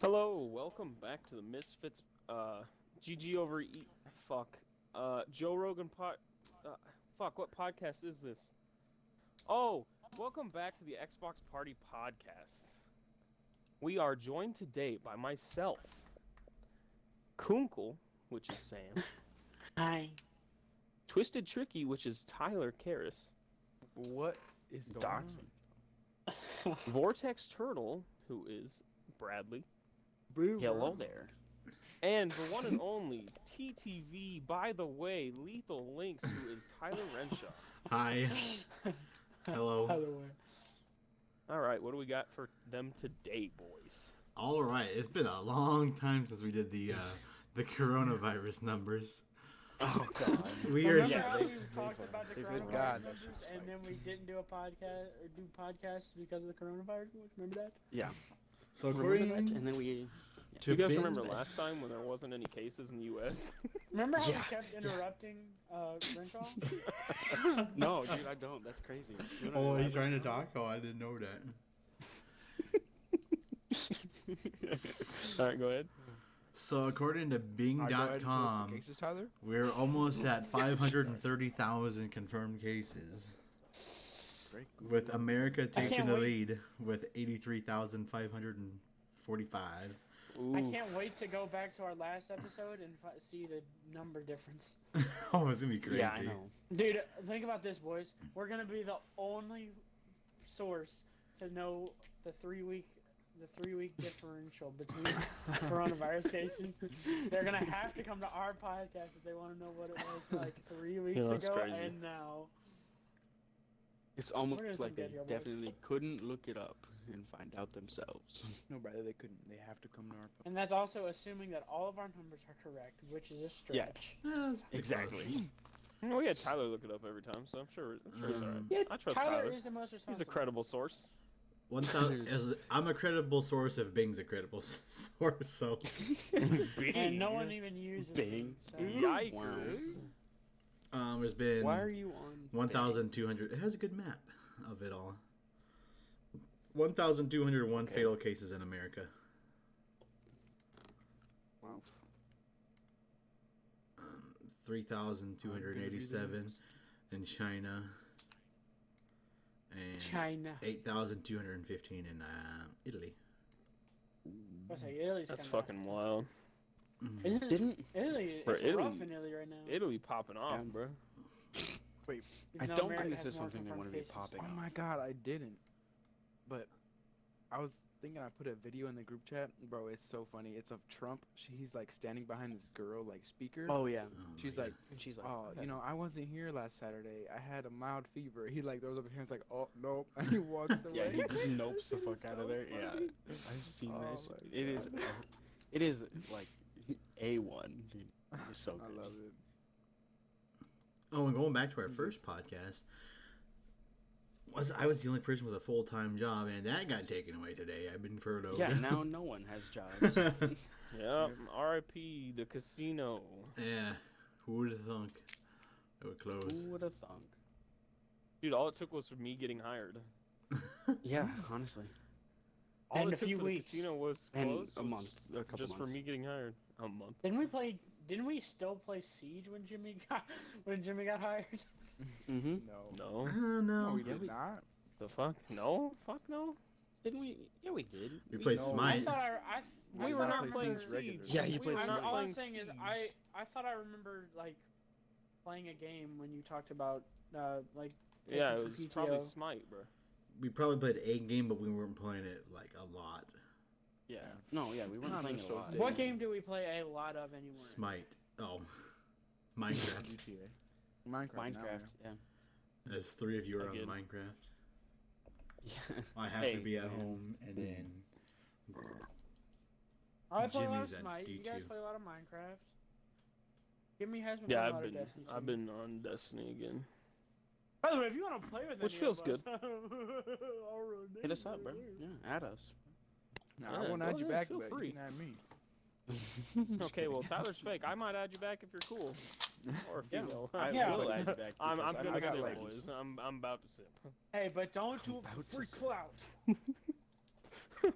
Hello, welcome back to the Misfits, GG over Joe Rogan what podcast is this? Oh, welcome back to the Xbox Party Podcast. We are joined today by myself, Kunkel, which is Sam. Hi. Twisted Tricky, which is Tyler Karras. What is Doxing? Vortex Turtle, who is Bradley. Hello there. And the one and only TTV, by the way, Lethal Links, who is Tyler Renshaw. Hi. Hello. By the way. All right, what do we got for them today, boys? All right, it's been a long time since we did the coronavirus numbers. Oh God. We Remember are. how s- we talked about the Good coronavirus God, numbers, that's just and then we didn't do a podcast or do podcasts because of the coronavirus? Remember that? Yeah. So Remember that? according And then we. to You guys Bing- remember last time when there wasn't any cases in the U.S.? Remember how Yeah. we kept interrupting Renshaw? No, dude, I don't. That's crazy. You wanna Oh, he's elaborate? trying to talk. Oh, I didn't know that. All right, go ahead. So according to Alright, go ahead and tell us the Bing.com, cases, Tyler? we're almost at 530,000 confirmed cases, Great. with America taking can't the wait. lead with 83,545. I Ooh. can't wait to go back to our last episode and see the number difference. Oh, it's gonna be crazy. Yeah, I know. Dude, think about this, boys. We're gonna be the only source to know the 3 week differential between coronavirus cases. They're gonna have to come to our podcast if they want to know what it was like 3 weeks that's ago crazy. and now. It's We're almost doing like some they good here, boys. definitely couldn't look it up and find out themselves. No, brother, they couldn't. They have to come to our. And that's also assuming that all of our numbers are correct, which is a stretch. Yeah, it's pretty Exactly. close. We had Tyler look it up every time, so I'm sure it's all right. Yeah, I trust Tyler Tyler. is the most responsible. He's a credible source. 1,000. I'm a credible source if Bing's a credible source. So And no one even uses Bing. it, so. Yikers. there's been Why are you on? 1,200. It has a good map of it all. 1,201 Okay. fatal cases in America. Wow. 3,287 in China. And China. 8,215 in Italy. I was like, Italy's That's kinda- fucking wild. Isn't it? Didn't Italy, Bro, it's Italy- rough in Italy right now. Italy popping off, Yeah. bro. Wait. even I though don't America think this has is more something they confirmed want to be cases. popping Oh on. my God, I didn't. But I was thinking I put a video in the group chat, bro. It's so funny. It's of Trump. He's like standing behind this girl, like speaker. Oh yeah. Oh my She's God. like, And she's like, oh, you know, I wasn't here last Saturday. I had a mild fever. He like throws up his hands like, oh nope, and he walks away. yeah, he just nopes the Shit fuck is out of so there. Yeah, funny. I've seen Oh that. my Shit. It is like A1, dude. It's so I good. love it. Oh, and going back to our first podcast, I was the only person with a full-time job, and that got taken away today. I've been furloughed. Yeah, now no one has jobs. Yeah, R.I.P. the casino. Yeah, who would have thunk it would close? Who would have thunk? Dude, all it took was for me getting hired. Yeah, honestly. All And it a took few for weeks. the casino was And closed. a was month, a couple just months. for me getting hired. A month. Didn't we still play Siege when Jimmy got hired? Mm-hmm. No. No. I don't know. No, we Yeah, did we- not. The fuck? No? Fuck no. Didn't we? Yeah, we did. We played No. I Smite. thought We I were thought not I playing remembered- Siege. Yeah, you played We were Siege. not All I'm playing saying is Siege. I thought I remembered like playing a game when you talked about like Yeah, taking it some was PTO. probably Smite, bro. We probably played a game, but we weren't playing it like a lot. Yeah. No, yeah, we weren't Not playing so a lot. big. What game do we play a lot of anymore? Smite. Oh, Minecraft. GTA. Minecraft. now, Minecraft, yeah. As three of you are on Again. Minecraft. Yeah. I have Hey, to be at man. home, and then I play a lot of Jimmy's at Smite. You guys D2. play a lot of Minecraft. Jimmy has been Yeah, playing a I've lot of been Destiny. I've been on Destiny again. By the way, if you want to play with Which any feels of us, I'll run Hit us up, in bro. there. Yeah, add us. Nah, Yeah, I won't go add you ahead, back, feel but free. you can add me. Okay, well Tyler's fake. I might add you back if you're cool. Or Yeah, female. I Yeah. will add you back. I'm because gonna got sip, legs. boys. I'm about to sip. Hey, but don't do it About for free to say. clout.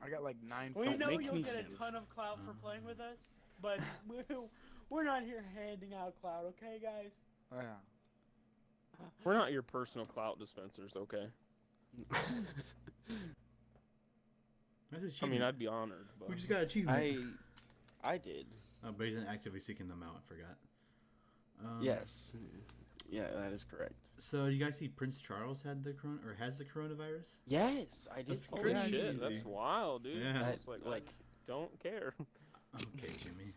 I got like 9. We Don't know make you'll me get sick. a ton of clout for playing with us, but we're not here handing out clout, okay, guys? Yeah. We're not your personal clout dispensers, okay? That's his I mean, achievement. I'd be honored, but We just got achievement. I did. Oh, but he's not actively seeking them out. I forgot. Yes. Yeah, that is correct. So you guys see Prince Charles had the has the coronavirus? Yes, I did. That's see holy that. crazy. shit, that's wild, dude. Yeah. I was like, I don't care. Okay, Jimmy.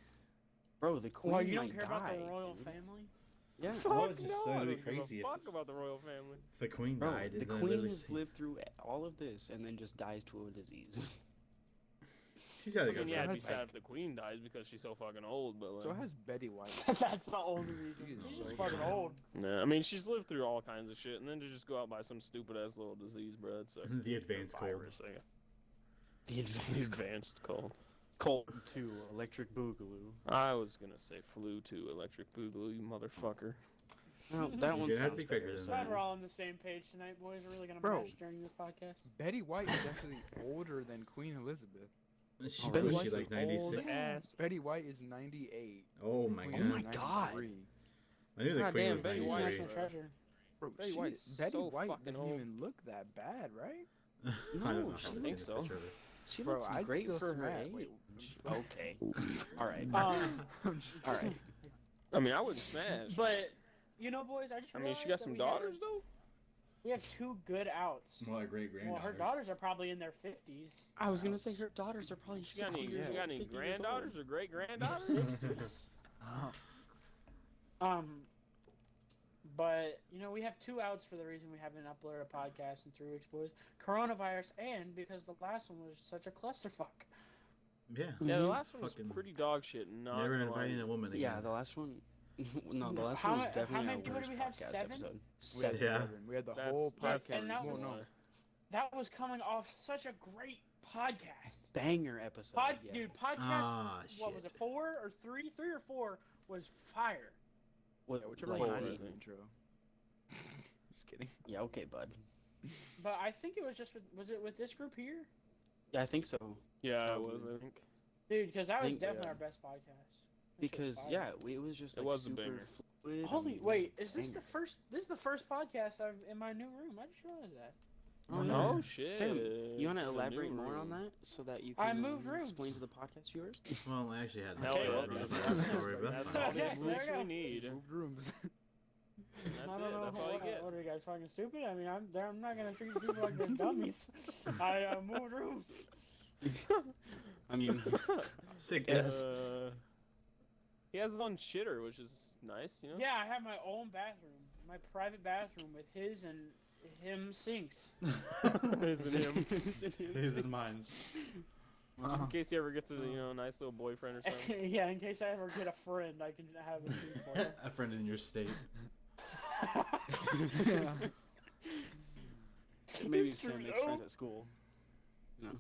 Bro, the queen Well, you don't might care about the die, royal dude. family? Yeah. Oh, it's just no, so I it'd be don't give a crazy if- fuck about the royal family. If the queen Bro, died, the and then queen literally has lived through all of this and then just dies to a disease. She's got I to go. mean, yeah, it'd be Like- sad if the queen dies because she's so fucking old, but like... So has Betty White. That's the only reason. Jesus She's just Christ. fucking old. Nah, I mean, she's lived through all kinds of shit, and then to just go out by some stupid-ass little disease, bro, it's a The advanced cold. virus, I guess. The advanced Advanced cold. cold 2, electric boogaloo. I was gonna say flu to electric boogaloo, you motherfucker. Well, that one Yeah, that'd sounds be better. quicker than so- Glad we're all on the same page tonight, boys. We're really gonna Bro. mash during this podcast. Betty White is actually older than Queen Elizabeth. She Betty was White's she like an old 96? ass. Betty White is 98. Oh my Queen Oh is my god. God. 93. I knew the God queen damn, was Betty She's a White. 93. national treasure. Bro, Betty she- White's Betty so White fucking doesn't old. even look that bad, right? I No, don't know. she I haven't think seen so. a picture of her. She Bro, looks I'd great still for her smash- age. wait. Okay. All right. I'm just All right. I mean, I wouldn't smash. But you know, boys, I just I mean, realized she got that some we daughters, have, though? We have 2 good outs. More like great Well, her granddaughters. daughters are probably in their 50s. I was gonna say her daughters are probably She got 60 any, years you old, got any 50 years old. granddaughters or great-granddaughters? 60s. But you know, we have 2 outs for the reason we haven't uploaded a podcast in 3 weeks, boys. Coronavirus, and because the last one was such a clusterfuck. Yeah. Yeah, the last one was Fucking pretty dog shit. Not Never gonna lie. inviting a woman again. Yeah, the last one. No, the last How one was ma- how definitely many- our what worst did we have, podcast 7? episode. We had 7. Yeah. 7. We had the That's, whole that's podcast. and that Well, was- no. That was coming off such a great podcast. Banger episode. yeah. Dude, podcast. Ah, What was shit. it? 4 or 3? 3 or 4 was fire. What, Yeah, whichever like, one I Four, I did the think. intro. Just kidding. Yeah, okay, bud. But I think it was just was it with this group here, Yeah, I think so. Yeah, it was, I think. dude? Because that was Think- definitely yeah. our best podcast. That shit was Because fire. yeah, it was just It like was a super banger. fluid. Holy and wait, is this banger. the first? This is the first podcast I've in my new room. I just realized that. Oh, Oh, yeah. shit. Sam, you want The to new elaborate more on room. that so that you I can moved rooms. explain to the podcast viewers? Well, I actually had Hell Okay, yeah, well, that's that's all- another story, but That's that's all fine. Okay, the there moves you go. we need. Moved rooms. That's I it. don't know. That's all you get. What are you guys fucking stupid? I mean, I'm not gonna treat people like they're dummies. I moved rooms. I mean, Sick Yeah. guess. He has his own shitter, which is nice, you know? Yeah, I have my own bathroom, my private bathroom with his and him sinks. His and him. His and mine's. In case he ever gets a nice little boyfriend or something. Yeah, in case I ever get a friend, I can have a sink for him. A friend in your state. maybe It's true, Sam makes yo. friends at school. No.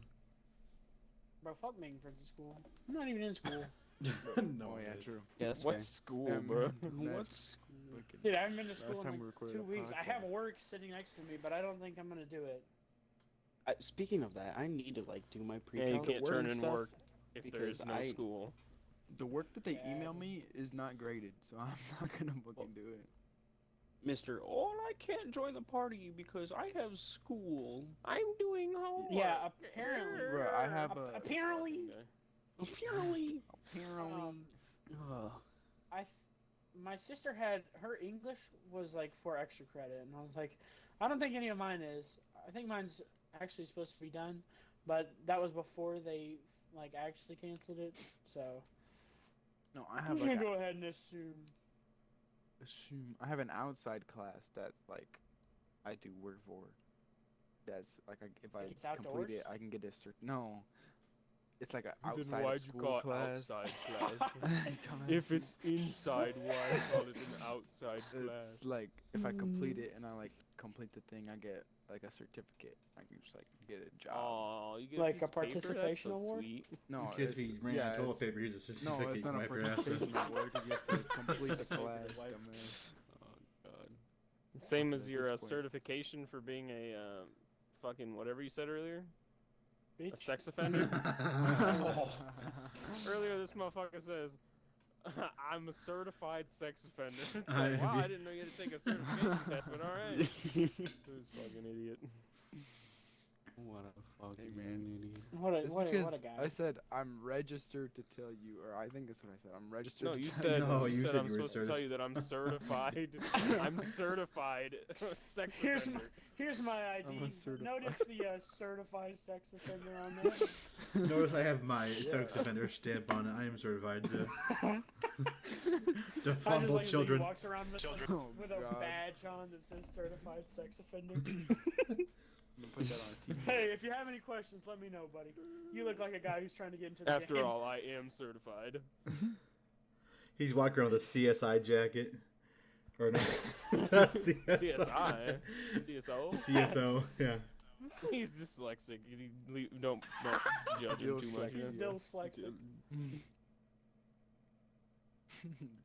Bro, fuck making friends at school. I'm not even in school. No, Oh it yeah, is. true. Yeah, that's What's school, Um, bro? What's Wicked. Dude, I haven't been to Last school in time like we recorded 2 a weeks. I have podcast. work sitting next to me, but I don't think I'm gonna do it. Speaking of that, I need to like do my Yeah, you pre-calc can't work turn and in stuff. work if there is because no I- school. The work that they Yeah. email me is not graded, so I'm not gonna fucking do it. Mr. Oh, I can't join the party because I have school. I'm doing homework. Yeah, apparently. Bro, I have a. Apparently, Apparently. Ugh. my sister had her English was like for extra credit, and I was like, I don't think any of mine is. I think mine's actually supposed to be done, but that was before they like actually canceled it. So No, I I'm have just like gonna go ahead and assume. I have an outside class that like I do work for. That's like if I Like it's complete outdoors? it, I can get a cert. No, it's like an Then outside why'd of you school call it class. outside class? Dumbass. If it's inside, why call it an outside class? It's like if I complete it and I like complete the thing, I get like a certificate. I can just like get a job. Oh, you get Like piece a of paper? That's participation so award? Sweet. No, Because if he ran out of toilet it's- paper, here's a No, certificate. it's you not a wipe your ass with. participation award because you have to complete the class. dumbass. Oh god. Same At as this your point. certification for being a fucking whatever you said earlier. A bitch. sex offender? Earlier, this motherfucker says, I'm a certified sex offender. It's like, wow, I didn't know you had to take a certification test, but alright. This fucking idiot. What a fucking Hey, man. idiot. What a It's what a because what a guy. I said I'm registered to tell you, or I think that's what I said. I'm registered. No, to you tell said, No, you you said said I'm you were supposed to tell you that I'm certified. I'm certified sex Here's offender. Here's my I'm ID. a certified- Notice the certified sex offender on there. Notice I have my Yeah. sex offender stamp on it. I am certified to I just fumble like that children. He walks around with, Oh, with a God. badge on that says certified sex offender. I'm gonna put that on a TV. Hey, if you have any questions, let me know, buddy. You look like a guy who's trying to get into the After game. all, I am certified. He's walking around with a CSI jacket. Or no. CSI? CSO? CSO, yeah. He's dyslexic. Don't judge him too much. He's still dyslexic.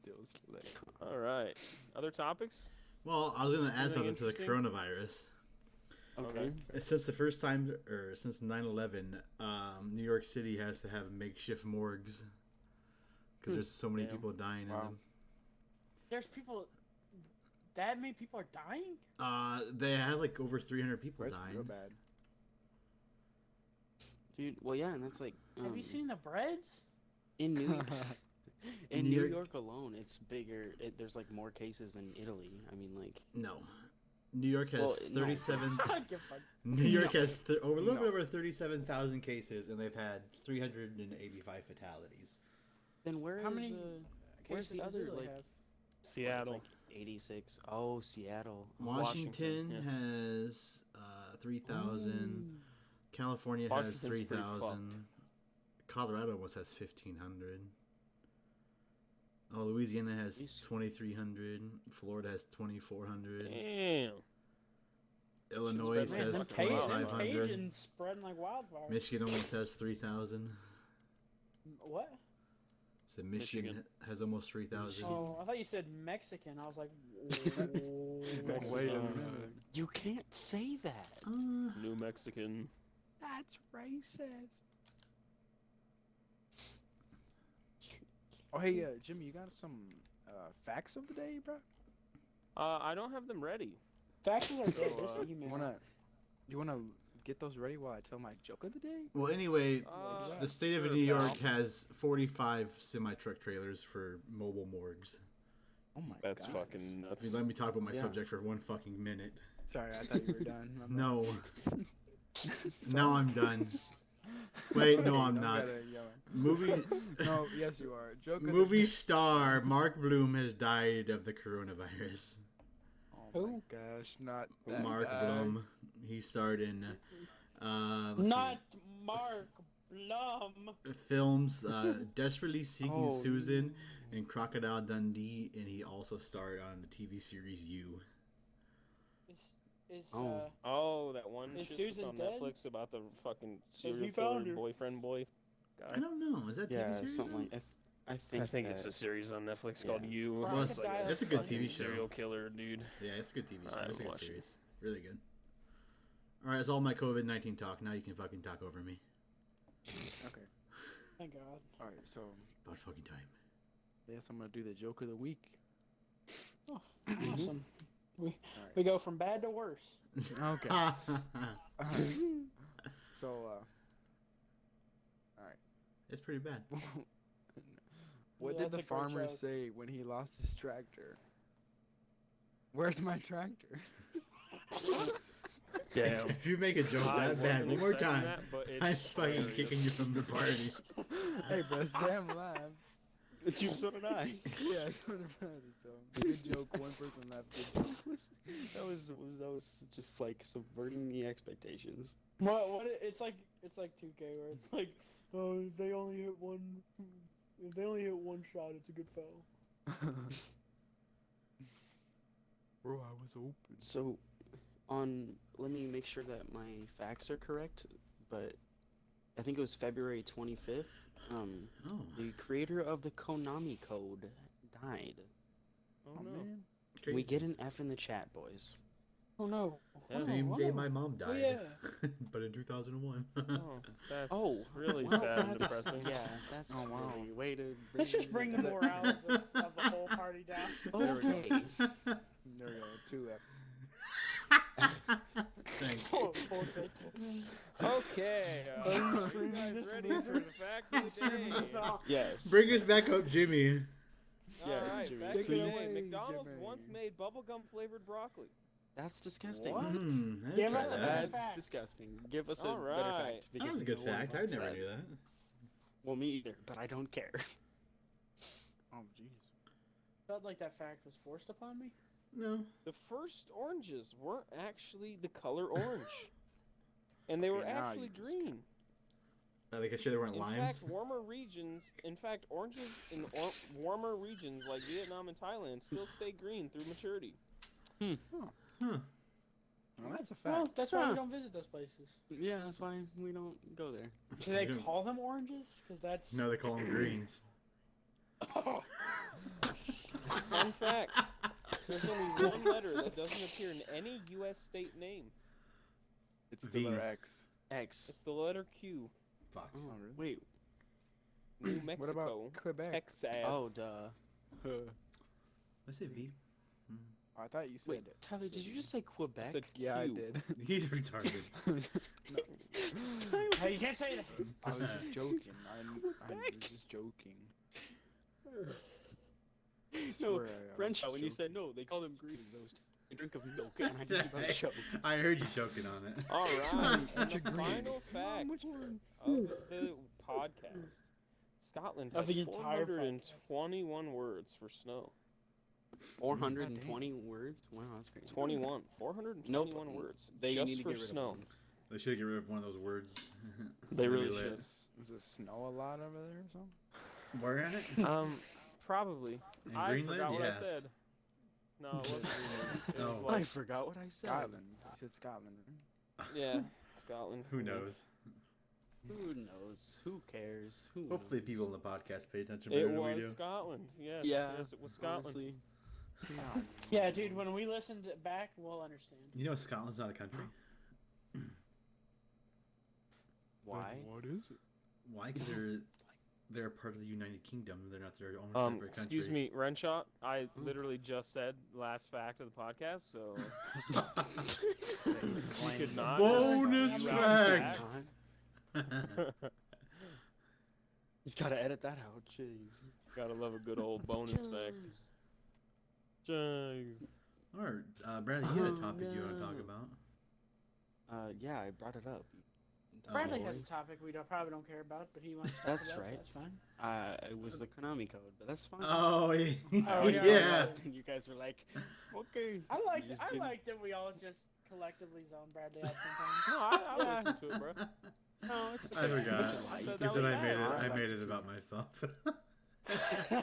Dill's lit. Alright. Other topics? Well, I was going to add Anything something to the interesting? coronavirus. Okay. Since the first time, or since 9/11, New York City has to have makeshift morgues. Because there's so many Damn. people dying in Wow. them. There's people. That many people are dying? They had like over 300 people That's dying. real bad. Dude, well, yeah, and that's like. Have you seen the breads? In New in New New York- York alone, it's bigger. There's like more cases than Italy. I mean, like. No. New York has Well, no. 37. I give a New York No. has over a little bit No. over 37,000 cases, and they've had 385 fatalities. Then where How is, many where's cases the does other, Italy like- have? Seattle. Like 86. Oh, Seattle. Washington yeah. has 3,000. California has Washington's pretty 3,000. Colorado almost has 1,500. Oh, Louisiana has Jeez. 2,300. Florida has 2,400. Damn. Illinois spreading has like wildfire. Them 2,500. Cajuns spreading like wildfire. Michigan almost has 3,000. What? So Michigan Michigan. has almost 3,000. Oh, I thought you said Mexican. I was like, Mexican. Wait a Uh, minute. You can't say that. New Mexican. That's racist. Oh, hey, Jimmy, you got some facts of the day, bro? I don't have them ready. Faxes are dead. Just So, email. You wanna get those ready while I tell my joke of the day? Well, anyway, the state of sure, New pal. York has 45 semi-truck trailers for mobile morgues. Oh my That's god. fucking If nuts. you let me talk about my Yeah. subject for one fucking minute. Sorry, I thought you were done. My bad. No. Now I'm done. Wait, no, Okay, I'm don't not. gotta yell. Movie No, yes you are. Joke of the movie day. star Mark Bloom has died of the coronavirus. Oh my Who? gosh, not that Mark guy. Bloom. He starred in let's Not Mark Blum. see, films Desperately Seeking Oh. Susan and Crocodile Dundee, and he also starred on the TV series You. Is Oh. Oh, that one Is shit Susan that's on dead? Netflix about the fucking he serial found killer her. boyfriend boy I guy. don't know. Is that Yeah, TV series? something now? like. I think. It's a series on Netflix Yeah. called You. Well, It's Crocodile that's a good fucking TV show. Serial killer, dude. Yeah, it's a good TV show. I It's a good watched it. series. Really good. All right, that's all my COVID-19 talk. Now you can fucking talk over me. Okay. Thank God. Alright, so About fucking time. I guess I'm gonna do the joke of the week. Oh, Mm-hmm. awesome. We Alright. go from bad to worse. Okay. So It's pretty bad. what Yeah, did the that's a great farmer joke. say when he lost his tractor? Where's my tractor? Damn. If you make a joke I that bad wasn't one more expecting time, that, but I'm it's fucking hilarious. kicking you from the party. Hey, bro, damn live. Dude, so did I. Yeah, so good joke. One person laughed. Good joke. that was just like subverting the expectations. What? It's like 2K where it's like, oh, if they only hit one shot, it's a good foul. Bro, I was open. So, let me make sure that my facts are correct, but I think it was February 25th. Oh. The creator of the Konami code died. Oh, Oh no. man. We Crazy. get an F in the chat, boys. Oh no. Yeah. Same Oh, day wow. my mom Oh, died, yeah. but in 2001. Oh, that's Oh, really well, sad and that's- depressing. Yeah, that's Oh, wow. really way to. Let's just bring the that- morale of the whole party down. There we go. Okay. There we go. 2 F's. Thanks. Full victims. Okay, Are you are you streaming guys this ready loser? for the fact of the Streaming day? this off. Yes. Bring us back up, Jimmy. Yes, Alright, Jimmy, fact of the please. day. McDonald's Jimmy. once made bubblegum flavored broccoli. That's disgusting. What? I'd Give try us a that. better That's fact. disgusting. Give us a better Alright. fact. That was a because good no one fact. I wants never that. knew that. Well, me either, but I don't care. Oh, jeez. Felt like that fact was forced upon me. No. The first oranges weren't actually the color orange. And they Okay, were now actually you just green. Like I sure there weren't In limes. fact, oranges in warmer regions like Vietnam and Thailand still stay green through maturity. Huh. Well, that's a fact. Well, that's why Huh. we don't visit those places. Yeah, that's why we don't go there. Do they We don't- call them oranges? Because that's. No, they call them greens. Fun fact, there's only one letter that doesn't appear in any U.S. state name. It's V. the letter X. X. It's the letter Q. Fuck. Oh, really? Wait. New Mexico, What about Quebec? Texas. Oh, duh. I say V. I thought you said Wait, Tyler, did you just say I Quebec? said Yeah, I Q. did. He's retarded. Hey, you can't say that. I was just joking. I was Quebec. just joking. No, Swear I was Renshaw, when you joking. said no, they call them greens. Those a drink of milk, and I just about choked. I heard you choking on it. All right, and Such a the green. final fact Mom, which one? of the podcast: Scotland Of has the entire 421 words for snow. 420 words? Wow, that's great. 21, 421 Nope. words They just need to for get rid snow. of one. They should get rid of one of those words. They That'd really be lit. Is it snow a lot over there or something? Where at it? Probably. In I Greenland? forgot what Yes. I said. No, it wasn't Greenland. It was Oh. I like, forgot what I said. Scotland. You said Scotland, right? yeah, Scotland. Who knows? Who knows? Who cares? Who Hopefully knows? people in the podcast pay attention It better than we was do. Scotland. Yes, Yeah, yes, it was Scotland. honestly. Yeah, dude, when we listen back, we'll understand. You know Scotland's not a country? Why? What is it? Why? Because they're a part of the United Kingdom. They're not their own separate country. Excuse me, Renshaw. I literally just said last fact of the podcast, so you could not. Bonus You fact. You gotta edit that out, jeez. Gotta love a good old bonus fact. Jeez. Alright, Bradley, you had a Oh, topic you want to talk no. about? Yeah, I brought it up. Bradley Oh. has a topic we probably don't care about, but he wants to talk That's about, so right. that's fine. It was the Konami code, but that's fine. Oh, yeah. Oh, yeah. yeah. You guys were like, okay. I You like just I didn't- like that we all just collectively zone Bradley out sometimes. No, I listened to it, bro. No, it's I forgot. I said that Because was then I made bad. it. I I made like it it about too. myself.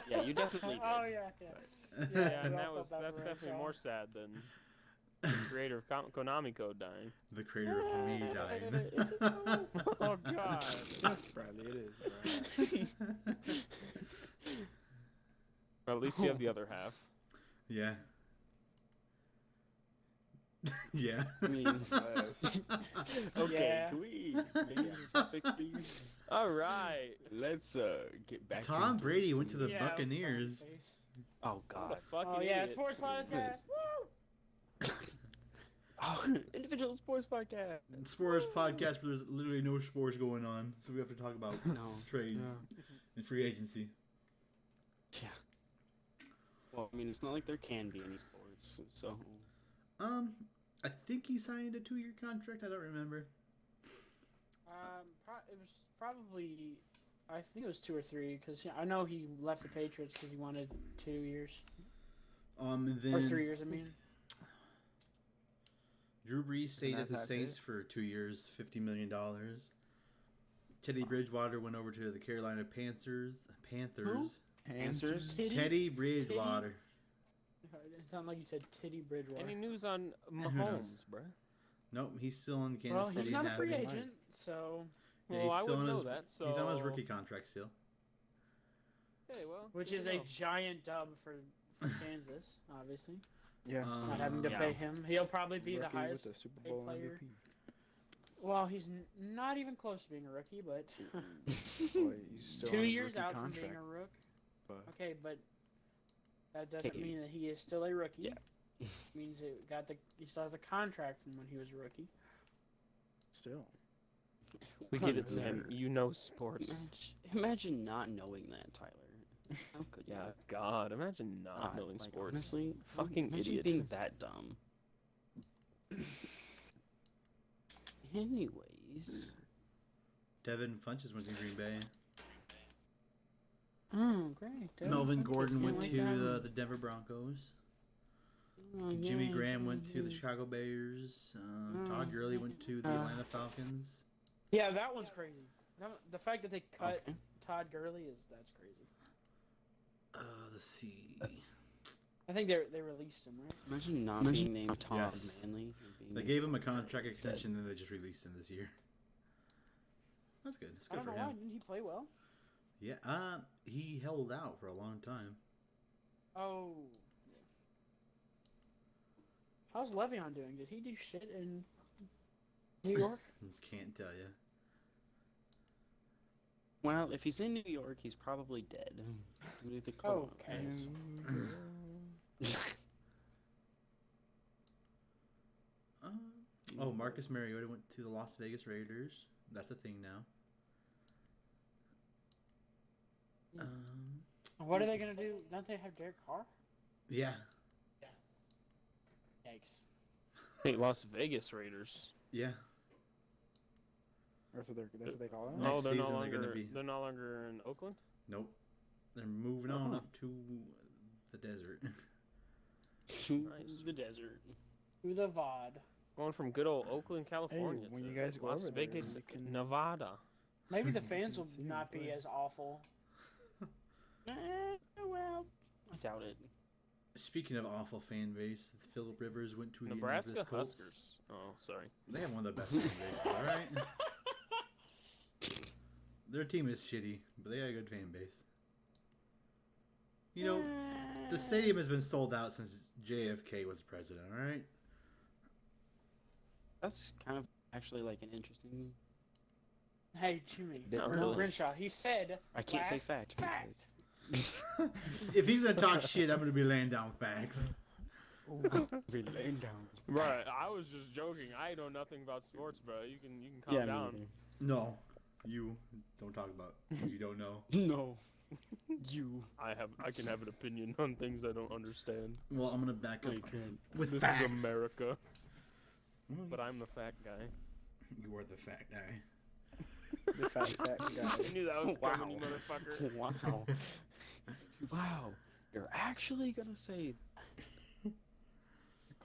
Yeah, you definitely did. Oh yeah, yeah. Yeah, we and all felt bad that's for definitely Renshaw. more sad than the creator of Konami Code dying. The creator of me dying. Is it though? Oh God. Yes, Bradley, it is. Bro. Well, at least you have the other half. Yeah. Yeah. I mean, okay, Yeah. can we change the topic, please? All right. Let's get back. Tom into Brady it. went to the Yeah, Buccaneers. fucking face. Oh What God. a fucking Oh yeah, idiot. sports podcast. Woo! Oh, individual sports podcast. Sports podcast, but there's literally no sports going on, so we have to talk about No. trades Yeah. and free agency. Yeah. Well, I mean, it's not like there can be any sports, so. I think he signed a 2-year contract. I don't remember. It was probably, I think it was 2 or 3, because I know he left the Patriots because he wanted 2 years And then or 3 years. I mean, Drew Brees stayed at the that's Saints it? for 2 years, $50 million. Teddy Bridgewater went over to the Carolina Panthers. Answers? Teddy Bridgewater. it sounded like you said Titty Bridgewater. Any news on knows? Mahomes, bro? Nope, he's still in Kansas Well, City. he's not a now. free Might. agent, so Yeah, Well, he's I still wouldn't on know his- that. So He's on his rookie contract still. Hey, well, which there is you a go. giant dub for Kansas, obviously. Yeah. Not having to Yeah. pay him. He'll probably be the Rookie highest with the Super paid Bowl player. MVP. Well, he's not even close to being a rookie, but Boy, he's still 2 on his years rookie out from contract, being a rook. but Okay, but that doesn't Okay. mean that he is still a rookie. Yeah. Means he still has a contract from when he was a rookie. still. We get it, Who Sam. cares? You know sports. Imagine not knowing that, Tyler. How could you? Yeah, God, imagine not God, knowing like, sports. Honestly, Fucking imagine idiot. being that dumb. Anyways, Devin Funches went to Green Bay. Oh, great. Devin Melvin Funchess, Gordon can't went wait to have him. the Denver Broncos. oh, Jimmy yeah, Graham went to the Jimmy. Chicago Bears. Todd Gurley went to the Atlanta Falcons. Yeah, that one's crazy. The fact that they cut Okay. Todd Gurley that's crazy. Let's see. I think they released him, right? Imagine not being named Todd Yes. Manley. and being They named gave him a Todd Gurley contract instead. extension and they just released him this year. That's good. It's I good don't for know why. him. Didn't he play well? Yeah. He held out for a long time. Oh. How's Le'Veon doing? Did he do shit in New York? Can't tell you. Well, if he's in New York, he's probably dead. Due to the coronavirus. Oh, Marcus Mariota went to the Las Vegas Raiders. That's a thing now. What are they gonna do? Don't they have Derek Carr? Yeah. Yikes. Hey, Las Vegas Raiders. Yeah. That's what they call it. Next Oh, they're no season they're longer gonna be- they're no longer in Oakland. Nope. They're moving on up to the desert. To Nice. the desert. To the VOD. Going from good old Oakland, California, when to you guys go Las over there, Vegas, you can- Nevada. Maybe the fans will See him not be play. as awful. Well, I doubt it. Speaking of awful fan base, Philip Rivers went to the Nebraska Indianapolis Colts. Huskers. Oh, sorry. They have one of the best fan bases, alright? Their team is shitty, but they got a good fan base. You know, the stadium has been sold out since JFK was president, alright? That's kind of actually like an interesting. Hey, Jimmy. Not Or really. Renshaw. He said. I can't say last fact. fact. If he's gonna talk shit, I'm gonna be laying down facts. Be laying down. Right. I was just joking. I know nothing about sports, bro. You can calm down. No, you don't talk about what you don't know. No. You. I can have an opinion on things I don't understand. Well, I'm gonna back up with This facts. is America, Well, but I'm the fact guy. you are the fact guy. The fat guy. I knew that was coming, you Wow. motherfucker. Wow. Wow. You're actually gonna say. I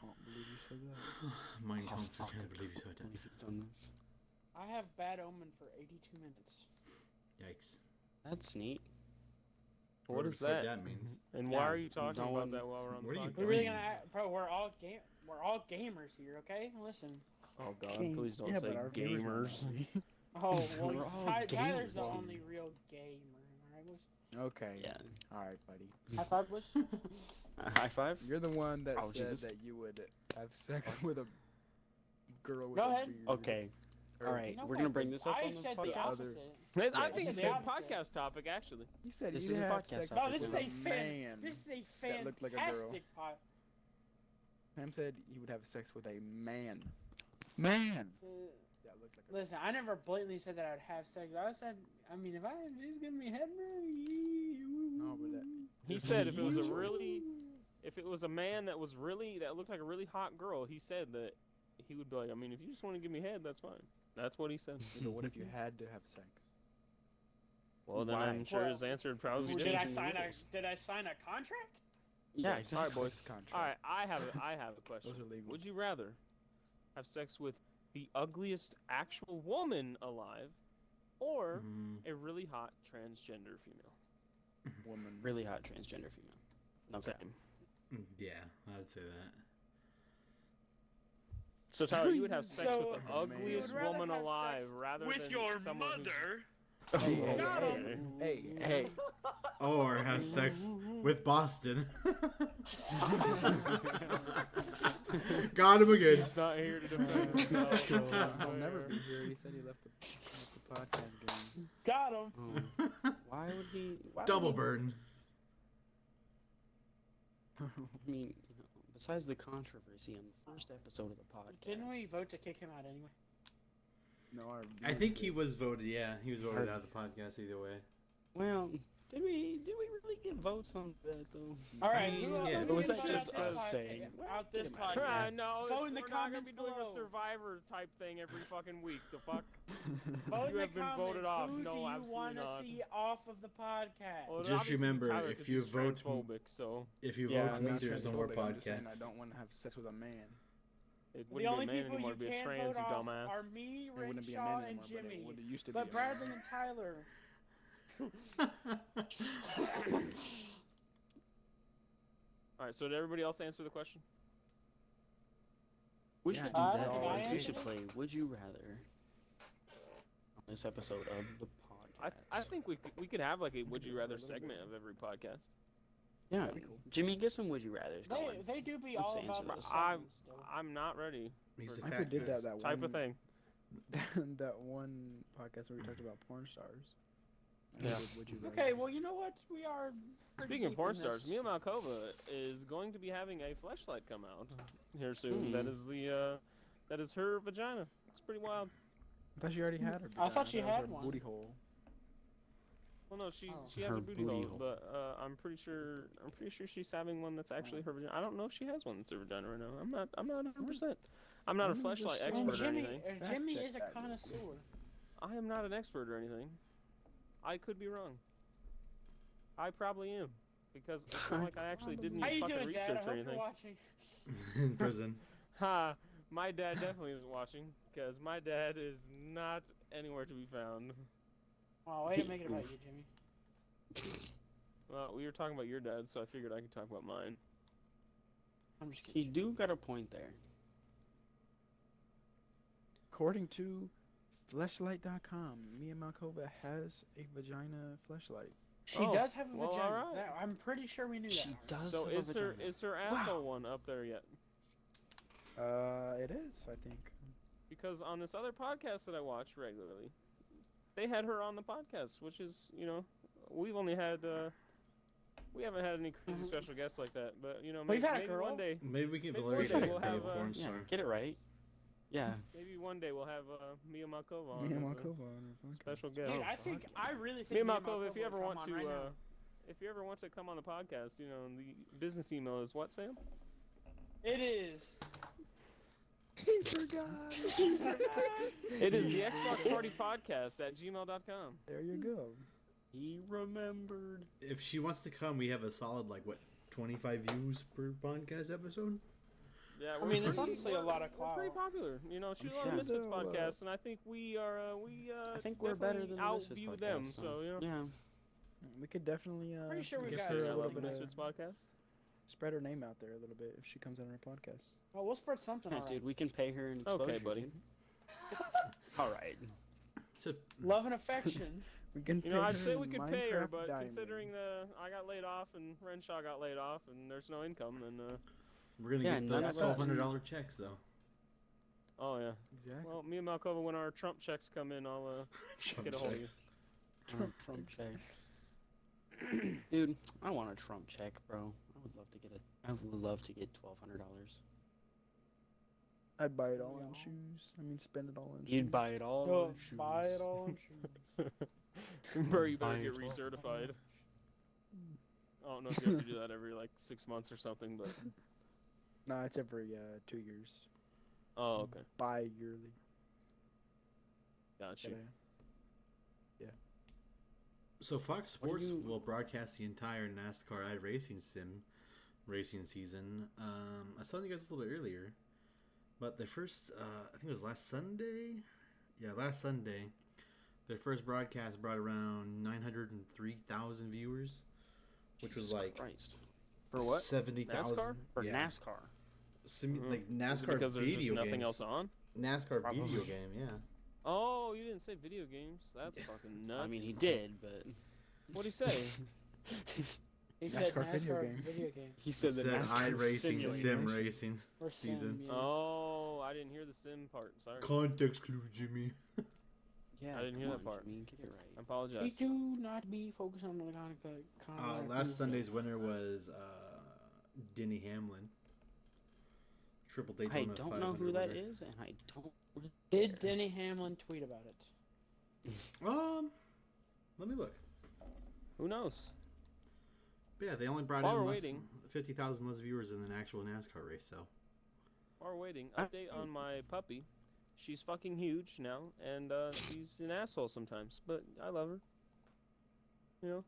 can't believe you said that. Mine Oh, comes I fuck. can't believe you said Believe that. you've done this. I have bad omen for 82 minutes. Yikes. That's neat. What Whatever is the fuck that? that means. And why Yeah, are you talking no about one- that while we're on What the are you podcast? We're really Damn. gonna, bro. We're all gamers here, okay? Listen. Oh God, Game- please don't yeah, say but our viewers gamers. might not be. Oh, We're well, all Tyler's the gamers. only real gamer. Alright, boys? Okay. Yeah. All right, buddy. High five, boys. High five. You're the one that Oh, said Jesus. that you would have sex with a girl with Go a ahead. beard. Okay. Or- All right. No, We're gonna I bring said- this up I on the said podcast. the opposite. I Yeah, think you it's said a the opposite. podcast topic, actually. You said This you'd is a have podcast sex topic. No, this with is a man. This is a that looked like a girl. fantastic pod. Sam said he would have sex with a man. Man. That looked like a Listen, I never blatantly said that I'd have sex. I said, I mean, if I just give me head, No, but that- He said if it was a man that looked like a really hot girl, he said that he would be like, I mean, if you just want to give me head, that's fine. That's what he said. But what if you had to have sex? Well, then Why? I'm sure his answer would probably be Did I changing sign the a rules. Did I sign a contract? Yeah, All right, exactly. boys. Contract. All right, I have a question. Those are legal. Would you rather have sex with the ugliest actual woman alive, or a really hot transgender female? Woman. Really hot transgender female. Okay. Same. Yeah, I'd say that. So Tyler, you would have sex So, with the man. ugliest You would rather woman have alive sex rather with than your someone who's- mother. Hey, hey, Got hey, him. hey, hey. Or have sex with Boston. Got him again. He's not here to defend himself. He'll never be here. He said he left the podcast game. Got him. Oh, why would he? Why Double would burn. I mean, you know, besides the controversy on the first episode of the podcast, Didn't we vote to kick him out anyway? No, I think he was voted. Yeah, he was voted out of the podcast either way. Well, did we really get votes on that though? All right. mean, who- yeah, who's but was gonna that vote just out us this saying, out this "Get him out of podcast? No, Vote in the we're not gonna comments be doing below. a Survivor type thing every fucking week. The fuck? Vote in You the have been voted comments. off. Who No, do you absolutely want to not. see off of the podcast? Well, Just obviously remember, Tyler, if 'cause you he's vote- transphobic, so If you Yeah, vote me, I'm not there's no more transphobic, I'm just saying I podcasts. don't want to have sex with a man. it The wouldn't be only a man people anymore. you It'd be a can trans, vote you off dumbass. are me, It wouldn't be a Renshaw, man and anymore, but Jimmy. it would used to be. But a Bradley man. and Tyler. All right. So did everybody else answer the question? We Yeah, should dude, do I that. think Guys. I We should answered play Would You Rather on this episode of the podcast. I think we could have like a Would You Rather segment of every podcast. Yeah, That'd be cool. Jimmy, get some Would You Rather's going. They do be Let's all answer about this. the segments still. I'm not ready. He's for a I fact- predid this that type one- of thing. that one podcast where we talked about porn stars. I Yeah. did Would You Rather. Okay, well, you know what? We are. pretty Speaking of deep porn in stars, this. Mia Malkova is going to be having a fleshlight come out here soon. Hmm. That is that is her vagina. It's pretty wild. I thought she already had her. I thought she That was had her one. Booty hole. Well, no, she Oh. has Her a booty booty hole, hole. but I'm pretty sure she's having one that's actually her vagina. I don't know if she has one that's her vagina right now. I'm not 100%. I'm not a Let me just fleshlight say- And expert or Jimmy, anything. Fact Jimmy check is a that real connoisseur. I am not an expert or anything. I could be wrong. I probably am because it's not like I actually did How any you fucking doing, research Dad? I or hope you're anything. watching. in prison. Ha! My dad definitely isn't watching because my dad is not anywhere to be found. Oh, way to make it about you, Jimmy. Well, we were talking about your dad, so I figured I could talk about mine. I'm just He kidding. do got a point there. According to Fleshlight.com, Mia Malkova has a vagina fleshlight. She Oh, does have a well, vagina. alright. I'm pretty sure we knew that. She does So have is a her vagina. is her asshole one up there yet? It is, I think. Because on this other podcast that I watch regularly, they had her on the podcast, which is, we've only had we haven't had any crazy special guests like that, but We've maybe, had a maybe girl. one day, Maybe we can Maybe Valeria one day can we'll play a have, porn Yeah, star. get it right. Yeah. maybe one day we'll have Mia Malkova on Mia as a Malkova on her podcast. special Dude, guest. I really think Mia Mia Malkova, if you will ever come want on to, right now. if you ever want to come on the podcast, the business email is what, Sam? It is. He forgot. It is the Xbox Party Podcast at gmail.com. There you go. He remembered. If she wants to come, we have a solid 25 views per podcast episode. Yeah, I mean, it's pretty- honestly a lot of We're pretty clout. popular. She's I'm on the sure. Misfits So, podcast, and I think we are. I think we're better than the Misfits outview podcast. them. So Yeah. We could definitely Pretty sure we give got her it. a I little love the bit Misfits of, podcast. spread her name out there a little bit if she comes on our podcast. Oh, we'll spread something Yeah, around. dude, we can pay her an exposure. Okay, buddy. dude. All right. So, Love and affection. We can. I'd pay say her we could pay her, Minecraft but diamonds. considering I got laid off and Renshaw got laid off, and there's no income, then we're gonna Yeah, get none those of us- $1,200 checks though. oh yeah. Exactly. Well, me and Malkova, when our Trump checks come in, I'll Trump Get a hold of you. checks. Trump check. Dude, I want a Trump check, bro. I would love to get $1,200. I'd buy it all Yeah. on shoes. I mean, spend it all on shoes. You'd buy it all. Go on shoes. buy it all on shoes. Bro, you better Buy get it all. recertified. I don't know if you have to do that every 6 months or something, but Nah, it's every 2 years. oh okay, Bi-yearly. got you. So Fox What do Sports you- will broadcast the entire NASCAR iRacing racing season. I saw you guys a little bit earlier, but their first, I think it was last Sunday. Yeah, last Sunday, their first broadcast brought around 903,000 viewers, which was Jesus like Christ. For what? NASCAR? 70,000 For yeah. NASCAR. Like Is it NASCAR because there's just video nothing games. else on? NASCAR Probably. video game, yeah. Oh, you didn't say video games. That's fucking nuts. I mean, he did, but. What'd he say? He said NASCAR video NASCAR game. video game. He said the Said NASCAR iRacing simulator. sim racing Or sim, season. yeah. Oh, I didn't hear the sim part. Sorry. Context clue, Jimmy. Yeah, I didn't hear come that on, part. Jimmy, get it I right. apolgize. We do not be focused on the Last Sunday's winner was Denny Hamlin. Triple I Daytona don't 500 know who that winner. is, and I don't. Did care. Denny Hamlin tweet about it? Let me look. Who knows? But yeah, they only brought While in we're less, waiting. 50,000 less viewers than an actual NASCAR race. So While we're waiting, update on my puppy. She's fucking huge now, and she's an asshole sometimes, but I love her. You know?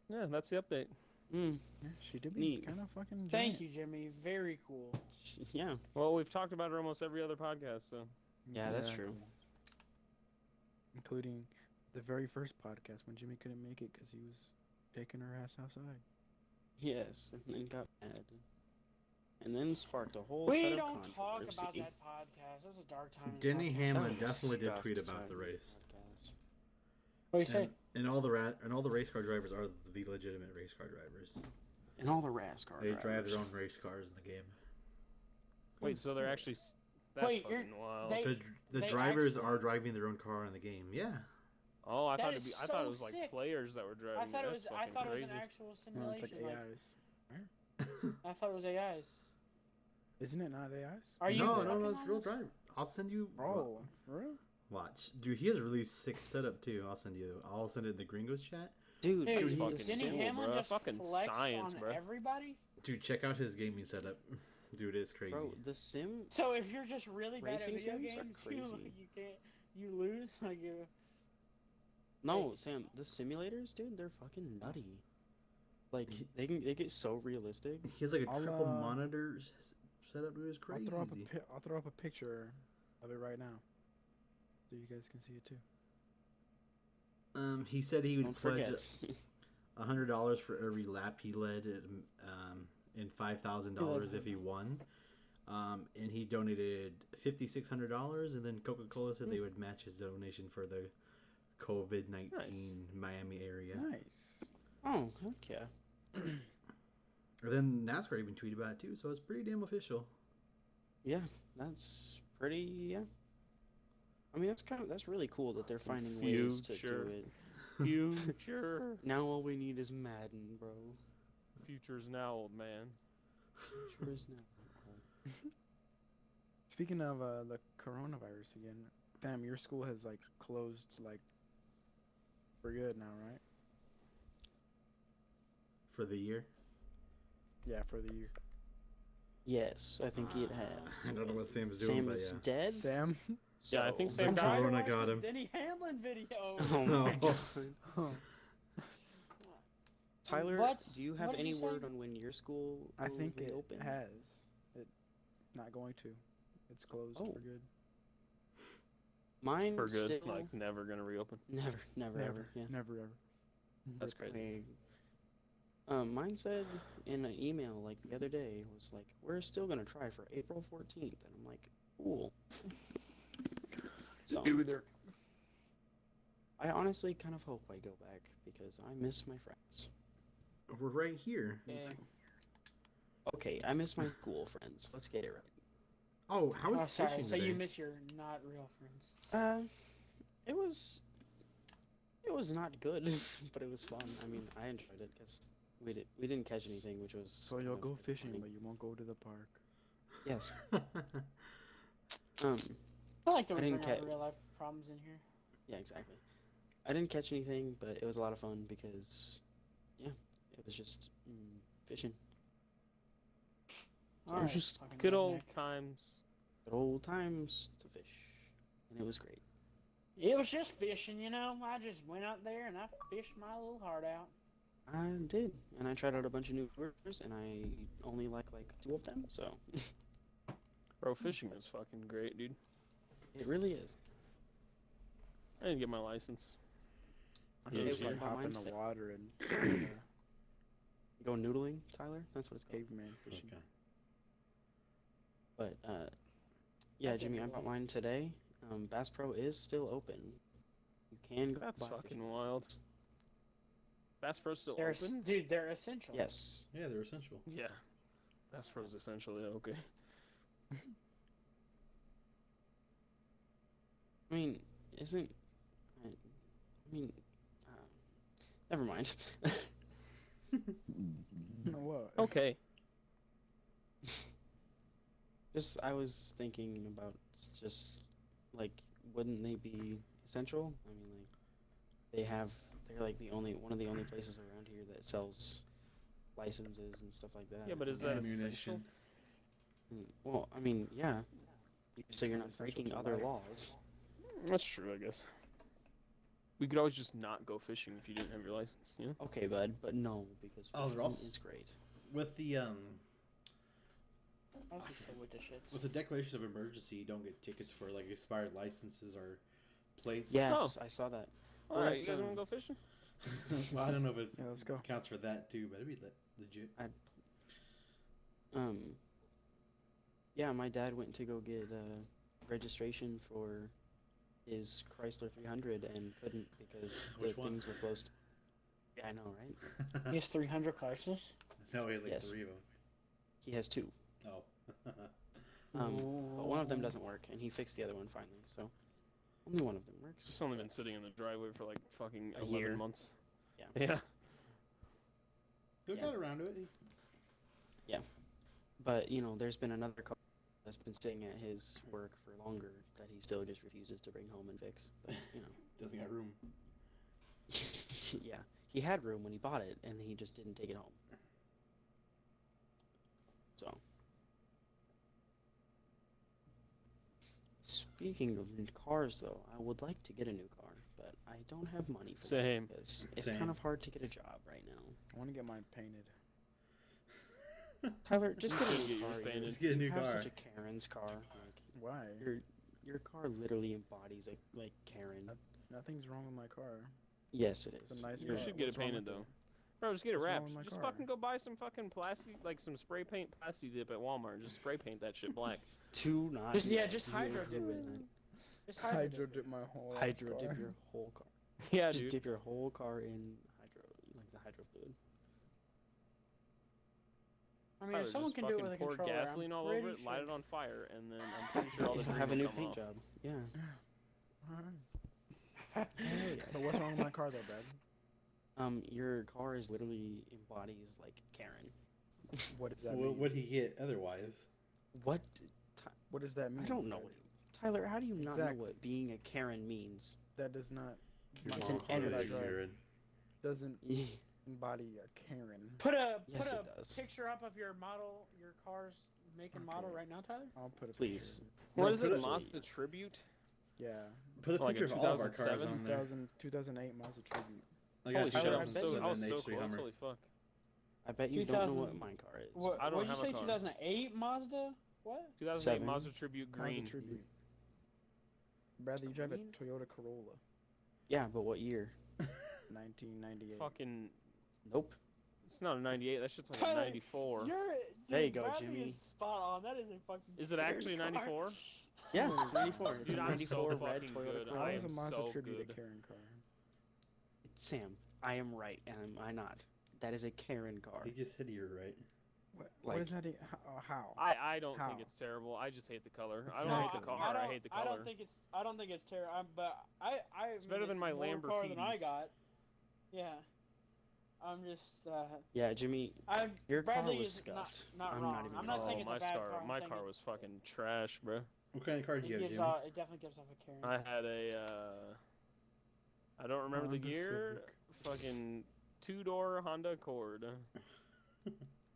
Yeah, that's the update. Mm, Yeah, she did be Neat. kind of fucking. Thank giant. you, Jimmy. Very cool. yeah, Well, we've talked about her almost every other podcast, so. yeah, that's true. Exactly. Including the very first podcast when Jimmy couldn't make it because he was taking her ass outside. Yes, and then got mad, and then sparked a whole. We set of don't talk about controversy. that podcast. That was a dark time. in Denny podcast. Hamlin That was a definitely did scuffed tweet about time the in race. podcast. What do you say? And all the race car drivers are the legitimate race car drivers. And all the NASCAR They drive drivers. their own race cars in the game. Wait, so they're actually. That's Wait, fucking wild. they- The they drivers actually- are driving their own car in the game. Yeah. Oh, I That thought is I thought it so was like sick. players that were driving. I thought it That's was. I fucking thought it was crazy. an actual No, it's simulation. like Like, AIs. I thought it was AIs. Isn't it not AIs? Are you? no, fucking it's real honest? driver. I'll send you. Oh, for real? Watch, dude. He has a really sick setup too. I'll send it in the Gringos chat. Dude, Dude, Dude, fucking Denny cool, Hamlin bro. just Fucking flexed science, on bro. everybody. Dude, check out his gaming setup. Dude, it's crazy. bro, the sim. So if you're just really bad at Racing video sims are games, crazy. you can't. You lose. Like you. No, Nice. Sam, the simulators, dude, they're fucking nutty. Like they get so realistic. He has like a I'll, triple monitor setup. Dude, it's crazy. I'll throw up a picture of it right now, so you guys can see it too. He said he would Don't pledge forget. $100 for every lap he led, and $5,000 if he won. And he donated $5,600, and then Coca-Cola said they would match his donation for the COVID-19 Miami area. Nice. Oh, heck yeah. And then NASCAR even tweeted about it too, so it's pretty damn official. Yeah, that's pretty. Yeah. I mean, that's really cool that they're finding ways to do Future. it. Future. Now all we need is Madden, bro. Future's now, old man. Future is now. Speaking of the coronavirus again, Sam, your school has like closed like for good now, right? For the year. Yeah, for the year. Yes, I think it has. I don't know what Sam's doing, Sam but is yeah. dead. Sam. Yeah, I think so- Sam I'm got trying to Corona watch got this him. Denny Hamlin video. Oh No. my god. Huh. Tyler, What? do you have What did any you say? word on when your school I will think it reopen? has. It not going to. It's closed Oh. for good. Mine For good. still Like, never gonna reopen. never, ever. Yeah. Never ever. That's crazy. Mine said in an email like the other day was like, we're still gonna try for April 14th, and I'm like, cool. So, I honestly kind of hope I go back because I miss my friends. We're right here. Yeah. Okay, I miss my school friends. Let's get it right. Oh, how Oh, was sorry. fishing So today? you miss your not real friends. It was not good, but it was fun. I mean, I enjoyed it because we didn't catch anything, which was. So kind you'll of go fishing, disappointing. but you won't go to the park. Yes. I like that I we didn't bring out ca- real life problems in here. Yeah, exactly. I didn't catch anything, but it was a lot of fun because, yeah, it was just fishing. It Alright, was just fucking good old redneck. times. Good old times to fish, and it was great. It was just fishing, you know. I just went out there and I fished my little heart out. I did, and I tried out a bunch of new lures, and I only like 2 of them, so Bro, fishing is fucking great, dude. it really is. I didn't get my license. I Yeah, just sure. like hop in Mine the fit. water and Go noodling, Tyler. That's what it's called. caveman fishing. Okay. But yeah, I've been Jimmy, I to bought one. mine today. Bass Pro is still open. You can go That's buy fucking fishing wild. license. Bass Pro's still They're open? dude, they're essential. Yes. Yeah, they're essential. Yeah. Bass Pro's essentially okay. I mean, isn't. I mean, never mind. What? Okay. Just, I was thinking about just, like, wouldn't they be essential? I mean, like, they're like one of the only places around here that sells licenses and stuff like that. Yeah, but is that essential? Ammunition. Well, I mean, yeah. So you're not Essential breaking to other life. laws. That's true, I guess. We could always just not go fishing if you didn't have your license, you know? Okay, bud, but no, because Oh, they're fishing also- is great. With the I was just so with the shits. with the declaration of emergency, you don't get tickets for like expired licenses or plates. Yes, Oh. I saw that. Alright, that's, you guys want to go fishing? Well, I don't know if it Yeah, let's go. counts for that too, but it'd be legit. Yeah, my dad went to go get registration for his Chrysler 300 and couldn't because the Which one? things were closed. Yeah, I know, right? He has 300 classes. No, he has like Yes. 3 of them. He has two. Oh. But one of them doesn't work, and he fixed the other one finally. So only one of them works. It's only been sitting in the driveway for like fucking A 11 year. months. Yeah. Yeah. He'll Yeah. get around to it. But there's been another car that's been sitting at his work for longer that he still just refuses to bring home and fix. But Doesn't got room. yeah, he had room when he bought it, and he just didn't take it home. So, speaking of new cars, though, I would like to get a new car, but I don't have money for Same. that because it's Same. kind of hard to get a job right now. I want to get mine painted. Tyler, just get a Get new yours car. you- painted. Just get a new you have car. such a Karen's car. Like, Why? your car literally embodies like Karen. Nothing's wrong with my car. Yes, it It's is. a nice You car. should get it What's wrong painted with though. it? Bro, just get it What's wrong wrapped. with my Just car? fucking go buy some fucking plastic, like some spray paint plasti dip at Walmart. Just spray paint that shit black. To not. Just do yeah, that, just you hydro will dip it. ruin Just Hydro hydro dip. dip my whole that. ass Hydro car. dip your whole car. Yeah, Just dude. dip your whole car in hydro, like the hydro fluid. I mean, Tyler, if someone just can do it fucking with a pour controller, gasoline I'm all pretty over it, light sure- it on fire, and then I'm pretty sure all the You'll debris have a will new come paint off. job. Yeah. Alright. So what's wrong with my car, though, Brad? Your car is literally embodies like Karen. What does that What mean? would he get otherwise? What? What does that mean? I don't know. Tyler, how do you not Exactly. know what being a Karen means? That does not. Your My It's mom an car that I energy. drive Karen. doesn't Yeah. embody a Karen. Put a Yes, it does. picture up of your model, your car's make and model Okay. right now, Tyler. I'll put a Please. picture. What No, is put it? it- Mazda Tribute? Yeah. Put a Like a picture of all of our cars 2007? on there. 2008 Mazda Tribute. I got Holy shit, I 2007 I was so H3 close. Hummer. Holy fuck. I bet you don't know what 2000 my car is. What? I don't What'd you have a say? car. 2008 Mazda? What? 2008 Seven. Mazda Tribute green. Mazda Tribute. Bradley, you drive a Green? Toyota Corolla. Yeah, but what year? 1998. Fucking. Nope. It's not a 98. That shit's like a Tyler, 94. There you go, Bradley Jimmy. Is spot on. That is a fucking. Is it actually a car. 94? Yeah, it's 94. It's Dude, a I'm 94 so red fucking Toyota good. Corolla. I How is a am Mazda so Tribute good. a Karen car? Sam, I am right, and am I not? That is a Karen car. He just said you're right. What Like- is that? How? I don't How? think it's terrible. I just hate the color. I No, don't hate the car. I hate the color. I don't think it's terrible. But I. It's better than my more car than I Lamborghinis. got. Yeah. I'm just. Yeah, Jimmy, I'm. your car Bradley was is scuffed. not I'm wrong. not even I'm not gonna saying lie. it's my a bad car, car, I'm my saying car it- was fucking trash, bro. What kind of car did you It have, gives Jimmy? it definitely gives off a Karen. I had a. I don't remember the Honda year. Fucking 2-door Honda Accord.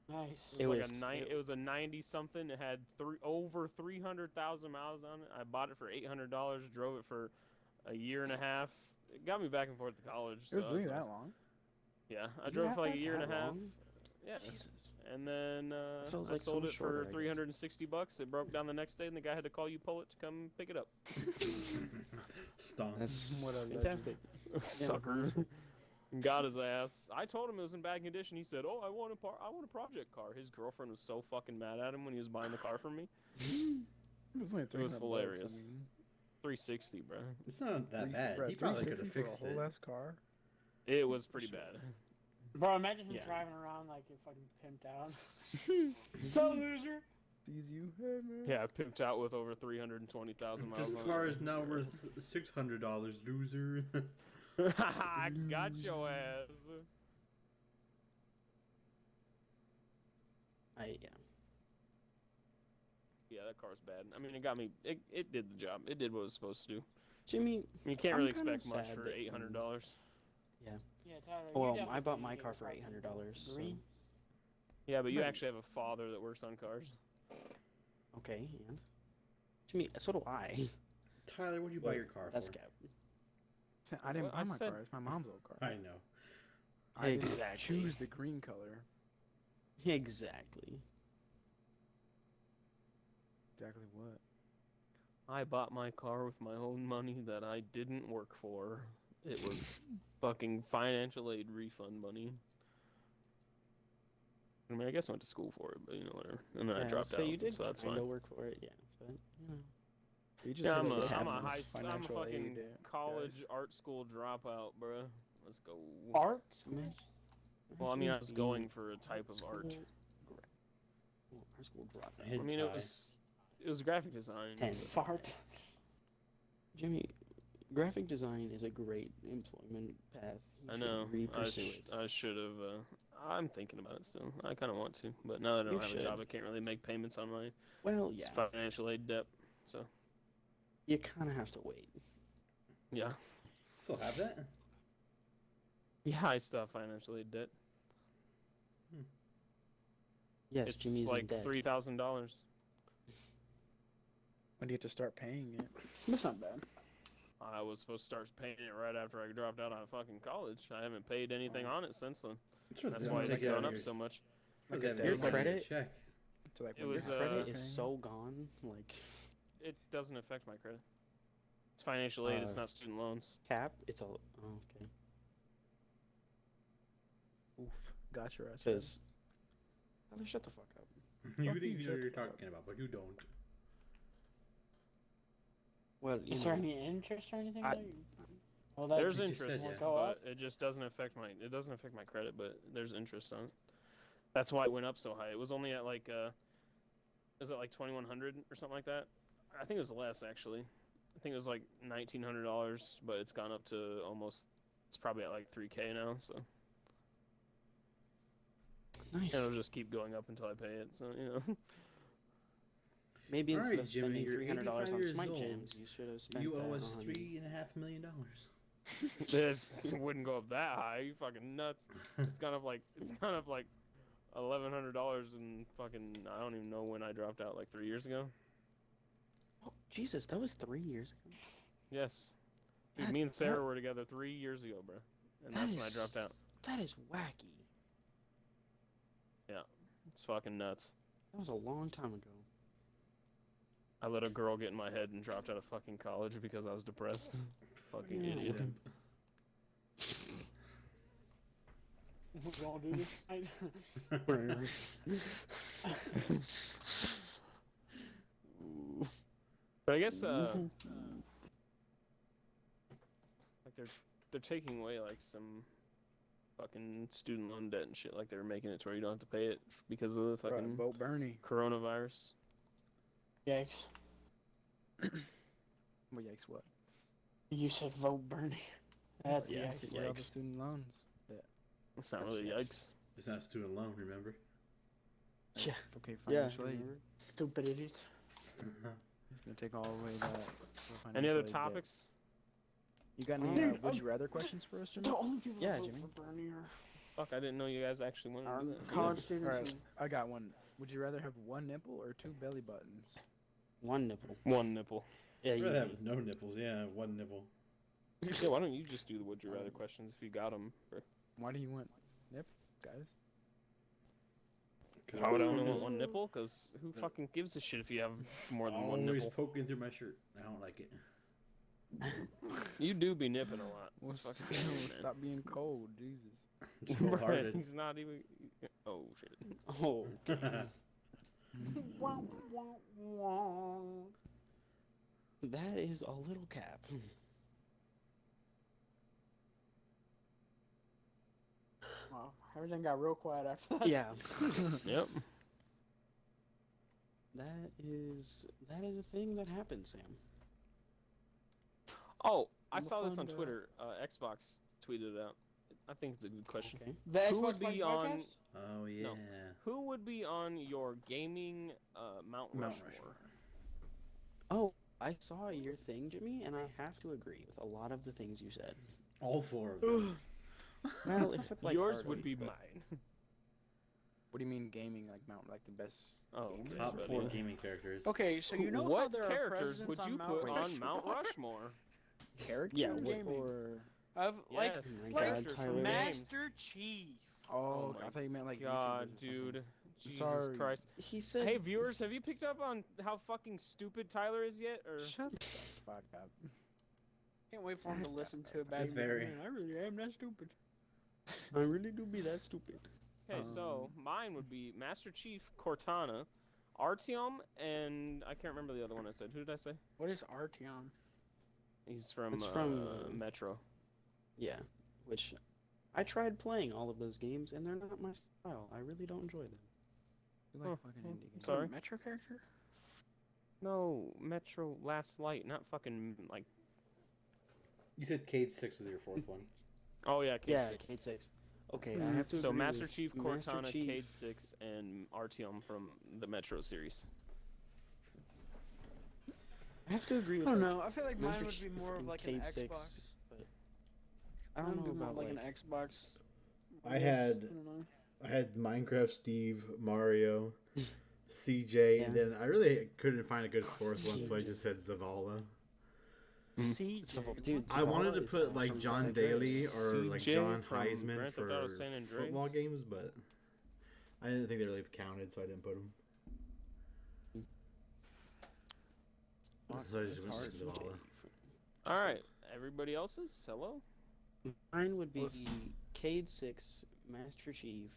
Nice. It was, It like was- it was a 90 something. It had over 300,000 miles on it. I bought it for $800. Drove it for a year and a half. It got me back and forth to college. It was so really it's that nice. long. Yeah, I You drove it had for like a that year and a that half. long? Yeah, Jesus. and then feels I like so sold much it shorter, I for guess. $360. It broke down the next day, and the guy had to call you pull it to come pick it up. Stonks. That's What a legend. fantastic. Sucker. honestly. Got his ass. I told him it was in bad condition. He said, "Oh, I want a project car." His girlfriend was so fucking mad at him when he was buying the car from me. It was only It was 300 bucks, hilarious. I mean. 360, bro. It's not that bad. Brad, He probably could 360 have for fixed a it. whole ass car. It was pretty bad. Bro, imagine him Yeah. driving around like you're fucking pimped out. So loser. Sees you, hey man. Yeah, pimped out with over 320,000 miles This on car it. is now worth $600, loser. I got your ass. Yeah. Yeah, that car's bad. I mean, it got me. It did the job. It did what it was supposed to do. Jimmy, You can't I'm really kinda expect much sad for that $800. Yeah, Tyler. you well, definitely I bought need my to car get for a $800. So. Green. Yeah, but you Right. actually have a father that works on cars. Okay, and Jimmy, so do I. Tyler, what'd you buy your car That's for? cap. I didn't Well, buy I my said- car. It's my mom's old car. I know. I didn't Exactly. choose the green color. Exactly. Exactly what? I bought my car with my own money that I didn't work for. It was fucking financial aid refund money. I mean, I guess I went to school for it, but you know, whatever. And then I dropped so out, you did so that's kinda fine. work for it, yeah. But you know, You just Yeah, hit I'm it a with happens. financial fucking aid, college guys. art school dropout, bruh. Let's go. Art school. Well, I mean, I imagine was being going for a type of school art. Art school dropout. I mean, it was graphic design. Ten. Fart. Jimmy, graphic design is a great employment path. You I should know. re-pursue it. I should have. I'm thinking about it still. I kind of want to, but now that I You don't have should. a job, I can't really make payments on my Well, yeah, financial aid debt. So you kind of have to wait. yeah, Still have that? yeah, I still have financial aid debt. Yes, It's Jimmy's in like debt. $3,000. When do you have to start paying it? That's not bad. I was supposed to start paying it right after I dropped out of fucking college. I haven't paid anything on it since then. That's why it's gone up so much. Like Your a Your deadline? credit- check. So like It when was, you're Credit paying is it? so gone. Like It doesn't affect my credit. It's financial aid. It's Uh, not student loans. cap, it's all okay. Oof, got your ass. Because Tyler, shut the fuck up. You Fuck think you, you know shut what you're the fuck talking about, but you don't. Well, you Is know, there any interest or anything? I- there? Well, that There's you just interest, said, yeah. Go up. but it just doesn't affect my credit. But there's interest on it. That's why it went up so high. It was only at like is it like 2,100 or something like that? I think it was less actually. I think it was like $1,900, but it's gone up to almost. It's probably at like 3K now. So nice. it'll just keep going up until I pay it. So you know. Maybe instead Alright, of Jimmy, spending you're $300 on 85 years Smite old. Gems, you should have spent You that owe us on... $3.5 million. This wouldn't go up that high. You fucking nuts. It's kind of like $1,100 and fucking I don't even know when I dropped out, like 3 years ago. Oh, Jesus, that was 3 years ago. Yes. Dude, That- me and Sarah that- were together 3 years ago, bro. And That that's when I is- dropped out. That is wacky. It's fucking nuts. That was a long time ago. I let a girl get in my head and dropped out of fucking college because I was depressed. Fucking Yeah. idiot. Simp. We're gonna do this Ooh. But I guess Mhm. like they're taking away like some fucking student loan debt and shit. Like they're making it to where you don't have to pay it because of the Bro, fucking vote Bernie. coronavirus. Yikes. Well, yikes, what? You said vote Bernie. That's Yeah, yikes. Where are the Yikes. student loans? It's not That's really yikes. yikes. It's not a student loan, remember? Yeah. Okay, Yeah. financial aid. remember? Stupid idiot. He's gonna take all away that. Any other financial aid debt. topics? You got any Dude, would you rather questions for us, Jimmy? The only people Yeah, that vote Jimmy. for Bernie are Fuck, I didn't know you guys actually wanted to do that. college All students. right, and- I got one. Would you rather have one nipple or two belly buttons? One nipple. One nipple. Yeah, I'd you rather have no nipples. Yeah, one nipple. Yeah, why don't you just do the would you rather questions if you got them? Why do you want nip, guys? Cause Why would I only I'm want one nipple? Because who fucking gives a shit if you have more than one always nipple? poking through my shirt. I don't like it. You do be nipping a lot. Well, It's fucking still, weird, man. stop being cold, Jesus. Just Bruh, cold-hearted. he's not even. Oh shit. Oh. Wah, wah, wah. That is a little cap. Wow, everything got real quiet after that. Yeah, Yep. that is a thing that happens, Sam. Oh, I I'm saw this fun on to- Twitter. Xbox tweeted it out. I think it's a good question. Okay. The Who Xbox would be Party on- podcast? Oh yeah. Who would be on your gaming Mount Mount Rushmore? Rushmore. Oh, I saw your thing, Jimmy, and I have to agree with a lot of the things you said. All 4 of them. Well, except like Yours Artie, would be but- mine. What do you mean gaming? Like Mount, like the best? Oh, game okay. Top Right, 4 yeah. gaming characters. Okay, so you know how What there are characters presidents would on you Mount put on Rushmore? Mount Rushmore? Character? Yeah, Gaming. or Of like Yes, Oh my like God, Tyler. names. Master Chief. Oh, Oh I my thought you meant like God, YouTubers or something. dude. Jesus Sorry. Christ. he said. Hey, viewers, have you picked up on how fucking stupid Tyler is yet? Or Shut the fuck up. Can't wait for him to listen to it back. It's and be like, very- "Man, I really am that stupid. I really do be that stupid. okay, so mine would be Master Chief Cortana, Artyom, and I can't remember the other one I said. Who did I say? What is Artyom? He's from, It's from, Metro. Yeah, which I tried playing all of those games, and they're not my style. I really don't enjoy them. You like Huh, fucking huh. indie games. Sorry? A Metro character? No, Metro Last Light, not fucking like. You said Cade 6 was your 4th one. Oh yeah, Cade Yeah, 6. Cade 6. Okay, I have to So agree Master with Chief, Master Cortana, Chief. Cade 6, and Artyom from the Metro series. I have to agree I with don't like, know. I feel like Master mine would be Chief more of and like an Cade 6, Xbox. I Mine don't would know be more about like like, an Xbox. I guess. had- I don't know. I had Minecraft Steve, Mario, CJ, and Yeah. then I really couldn't find a good 4th one, so I just had Zavala. CJ. Dude, I wanted to Zavala is put like from John San Daly or like CJ John from Heisman Grand for Theft Auto San Andreas. football games, but I didn't think they really counted, so I didn't put them. So I just went hard. with Zavala. All right, everybody else's. Hello. Mine would be Let's- Cade 6, Master Chief,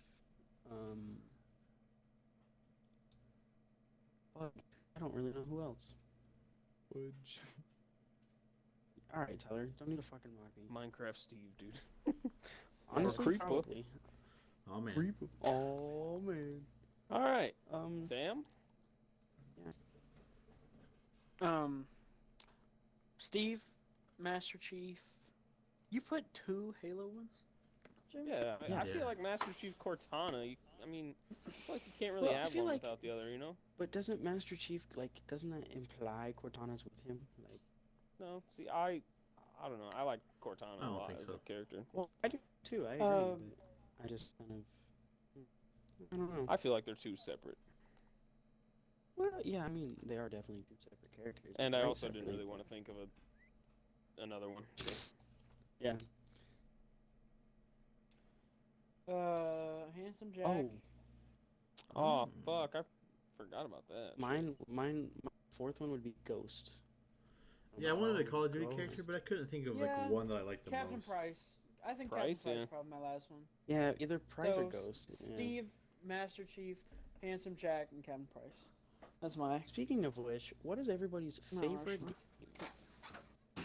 but I don't really know who else. Woodge. Alright, Tyler, don't need to fucking mock me. Minecraft Steve, dude. Honestly, Creeper. probably. Oh man. Oh, man. All right, Um, Sam. Steve, Master Chief. You put 2 Halo ones? Jimmy? Yeah, I Yeah. feel like Master Chief Cortana. I mean, I feel like you can't really Well, I have feel one like- without the other, you know? but doesn't Master Chief, like, doesn't that imply Cortana's with him? Like, No, see, I don't know. I like Cortana I a don't lot think as so. a character. well, I do too, I agree, Um, but I just kind of, I don't know. I feel like they're two separate. Well, yeah, I mean, they are definitely two separate characters. And but I right also didn't separately. really want to think of another one. so. Yeah. Handsome Jack. Oh, Oh, fuck, I forgot about that. shit. my 4th one would be Ghost. Yeah, I wanted a Oh, Call of Duty Ghost. character, but I couldn't think of Yeah, like one that I liked the Captain most. Price. I think Price, Captain Price yeah. is probably my last one. Yeah, either Price so, or Ghost. yeah. Steve, Master Chief, Handsome Jack, and Captain Price. That's my. Speaking of which, what is everybody's No, favorite? Rushmore.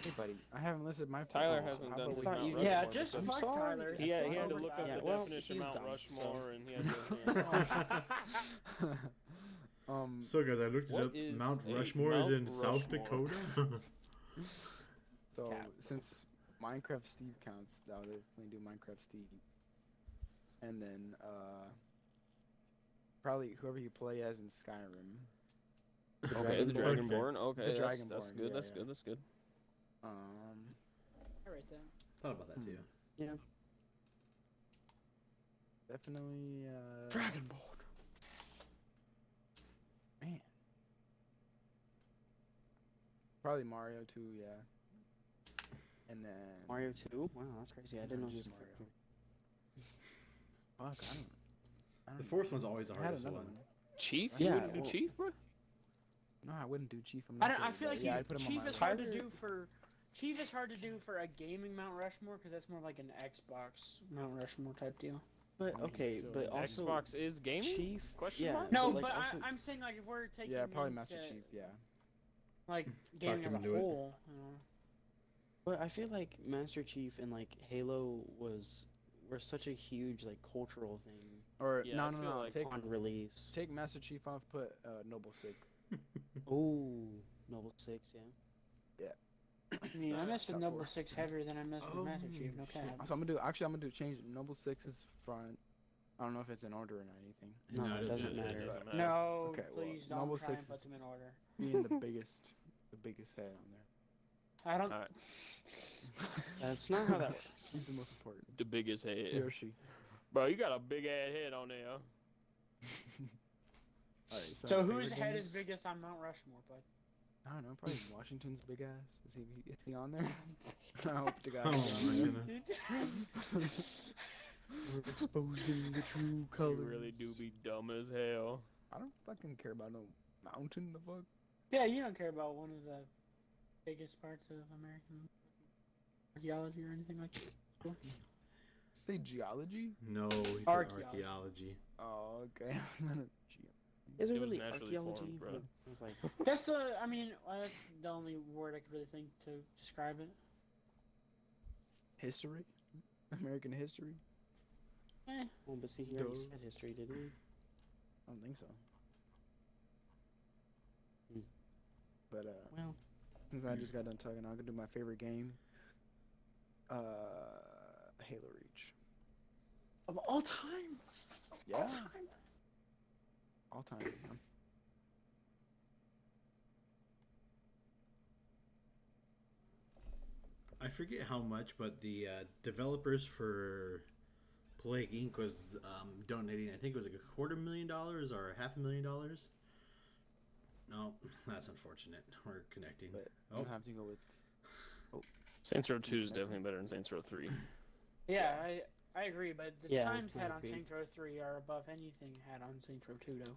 Hey, buddy, I haven't listed my. Tyler favorite, hasn't how done about his we- thought Mount you- Rushmore. Yeah, just I'm because fuck sorry. Tyler. he had Fuck to over look up Tyler. Yeah, the well, definition of he's Mount dumb, Rushmore, so- and he had to. So guys, I looked it What up. is Mount a Rushmore is in Mount South Rushmore? Dakota. So Cap. since Minecraft Steve counts, I'll definitely do Minecraft Steve. And then probably whoever you play as in Skyrim. Okay, the Dragonborn. Dragonborn. Okay, The that's Dragonborn, good. yeah, That's yeah. good. That's good. I write that. Thought about that too. Definitely Dragonborn. man. Probably Mario too, yeah. And then Mario 2? Wow, that's crazy. I didn't know he was Just Mario. Mario. Fuck, I don't The fourth one's always the I had hardest another one. one. Chief? Yeah, You wouldn't do well- Chief, bro? No, I wouldn't do Chief. I'm I not don't. I good, feel but like yeah, I'd put him on Chief my is list. hard to Tyler- do for. Chief is hard to do for a gaming Mount Rushmore because that's more like an Xbox Mount Rushmore type deal. But I mean, okay, so but also Xbox is gaming? Chief. Question yeah, mark? No, like, but also, I'm saying like if we're taking Yeah, probably into, Master Chief. Yeah. like gaming as him a into it. whole. You know. But I feel like Master Chief and like Halo was were such a huge like cultural thing Or Yeah, no, I no, feel no. like- Take upon release. take Master Chief off. Put Noble Six. Oh, Noble Six, yeah. I mean, I mess with Top Noble four. 6 heavier than I mess with Master Chief, no shit. cap. So I'm gonna do change it. Noble Six is front. I don't know if it's in order or anything. No, it doesn't It matter. doesn't matter. No, Okay, well, please don't Noble try 6 and put is- them in order. Being the biggest head on there. I don't. Alright. That's not how that works. He's the most important. The biggest head. He or she. Bro, you got a big ass head on there. Alright, So favorite whose head is games? biggest on Mount Rushmore, bud? I don't know. Probably Washington's big ass. Is he on there? I hope the guy. Oh is my on there. goodness. We're exposing the true You colors. really do be dumb as hell. I don't fucking care about no mountain. The fuck. Yeah, you don't care about one of the biggest parts of American archaeology or anything like that. Say geology? No, he said Archaeology. archaeology. Oh, okay. Is it It was really naturally archaeology? formed, bro. I was like, That's the. I mean, that's the only word I could really think to describe it. History? American history? well, but see, he already Duh. said history, didn't he? I don't think so. Hmm. But Well, since I just got done talking, I'm gonna do my favorite game. Halo Reach. Of all time. Yeah. All time. All time. Man. I forget how much, but the developers for Plague Inc. was donating. I think it was like $250,000 or $500,000. No, that's unfortunate. We're connecting. But Oh, you have to go with. Saints Row 2 is definitely better than Saints Row 3. Yeah, I agree, but the Yeah, times I had on agree. Saints Row 3 are above anything had on Saints Row 2, though.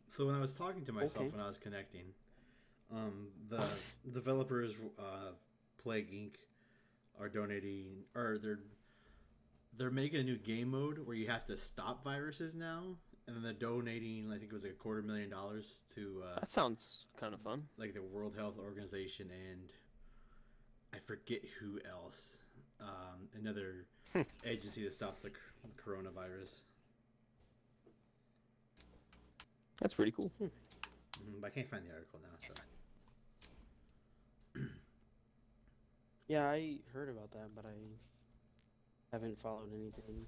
so when I was talking to myself Okay. when I was connecting, the developers Plague Inc. are donating, or they're making a new game mode where you have to stop viruses now, and then they're donating. I think it was like $250,000 to That sounds kind of fun. like the World Health Organization and I forget who else. Another agency to stop the coronavirus. That's pretty cool. But I can't find the article now. So yeah, I heard about that, but I haven't followed anything.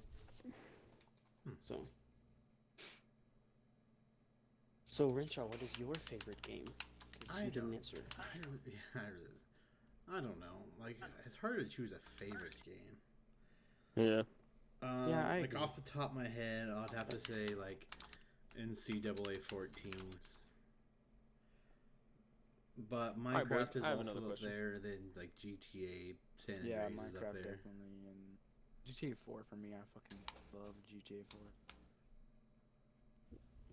So Renshaw, what is your favorite game? 'Cause I you didn't don't- answer. I don't know. Like it's hard to choose a favorite game. Yeah. Yeah, I like agree. off the top of my head, I'd have to say like NCAA 14. But Alright, boys, Minecraft is I have also another up question. there. Then like GTA San Yeah, Andreas is up Minecraft there. definitely, and GTA 4 for me. I fucking love GTA 4.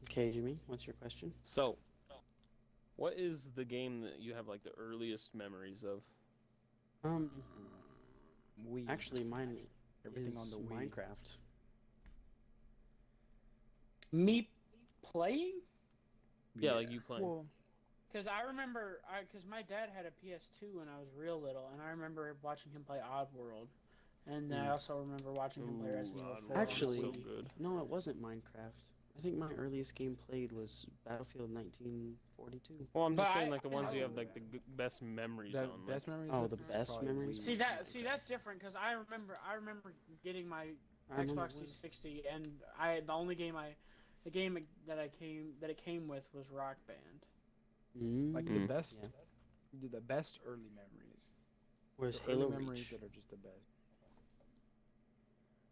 Okay, Jimmy, what's your question? So, what is the game that you have like the earliest memories of? Wii. Actually, mine everything is on the Wii. Minecraft. Me playing? Yeah, like you playing. Well, Because I remember, because my dad had a PS2 when I was real little, and I remember watching him play Oddworld. And I also remember watching him play Resident Evil 4. Actually- so good. No, it wasn't Minecraft. I think my earliest game played was Battlefield 1942. Well, I'm But just saying I- like the ones you have I- like the best memories that on. Like, best memories. Oh, is the best probably memories? Wii. See that's different because I remember getting my I remember Xbox 360 and the game that it came with was Rock Band. Like Mm. the best. Yeah. Dude, the best early memories. Where's The Halo early memories Reach? that are just the best.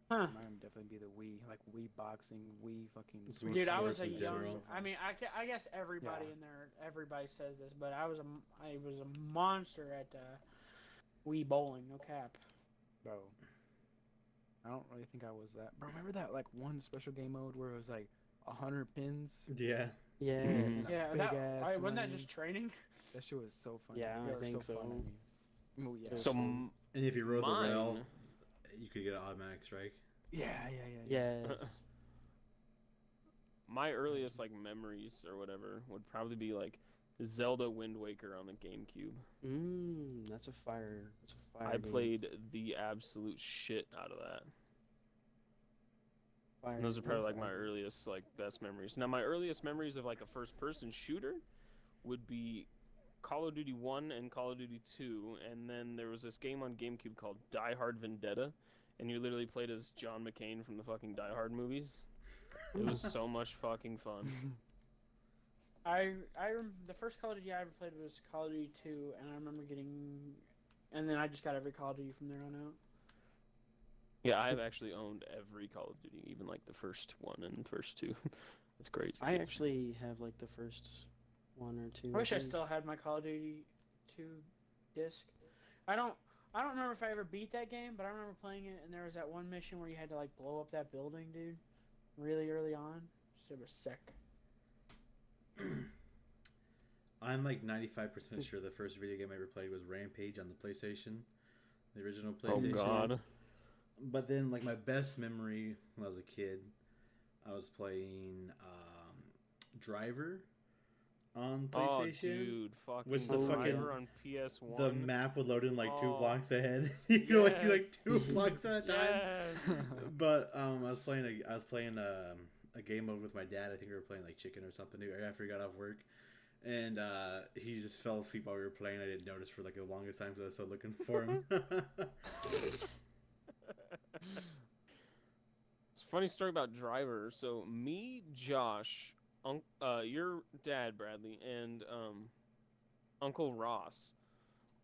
Huh. Mine would definitely be the Wii, like Wii boxing, Wii fucking. Wii Switch Dude, I was sports a in young. general. I mean, I guess everybody Yeah. in there, everybody says this, but I was a monster at Wii bowling. No cap. Bro. I don't really think I was that. Bro, remember that like one special game mode where it was like 100 pins? Yeah. Yeah. Mhm. Yeah, Big that ass wasn't that money. just training? That shit was so funny. Yeah, I They were think so. Fun so. at me. Oh, yeah. so And if you rode Mine- the rail, you could get an automatic strike. Yeah. Yes. my earliest like memories or whatever would probably be like Zelda Wind Waker on the GameCube. That's a fire. That's a fire. I game. played the absolute shit out of that. Fire. And those are probably like my fire. earliest, like, best memories. Now, my earliest memories of like a first-person shooter would be Call of Duty 1 and Call of Duty 2, and then there was this game on GameCube called Die Hard Vendetta, and you literally played as John McClane from the fucking Die Hard movies. It was so much fucking fun. The first Call of Duty I ever played was Call of Duty 2, and I remember and then I just got every Call of Duty from there on out. Yeah, I've actually owned every Call of Duty, even like the first one and first two. It's crazy. I actually have like the first one or two. I wish I think. still had my Call of Duty 2 disc. I don't remember if I ever beat that game, but I remember playing it, and there was that one mission where you had to like blow up that building, dude, really early on. So it was sick. I'm like 95% sure the first video game I ever played was Rampage on the PlayStation, the original PlayStation. Oh god. But then, like, my best memory when I was a kid, I was playing Driver on PlayStation. Oh, dude, fucking Which the Driver fucking- on PS1. The map would load in like 2 Oh. blocks ahead. You can only see like Yes. 2 blocks at a time. Yes. But I was playing a game mode with my dad. I think we were playing like chicken or something after he got off work. And he just fell asleep while we were playing. I didn't notice for like the longest time because I was still looking for him. It's a funny story about Driver. So me, Josh, your dad, Bradley, and Uncle Ross,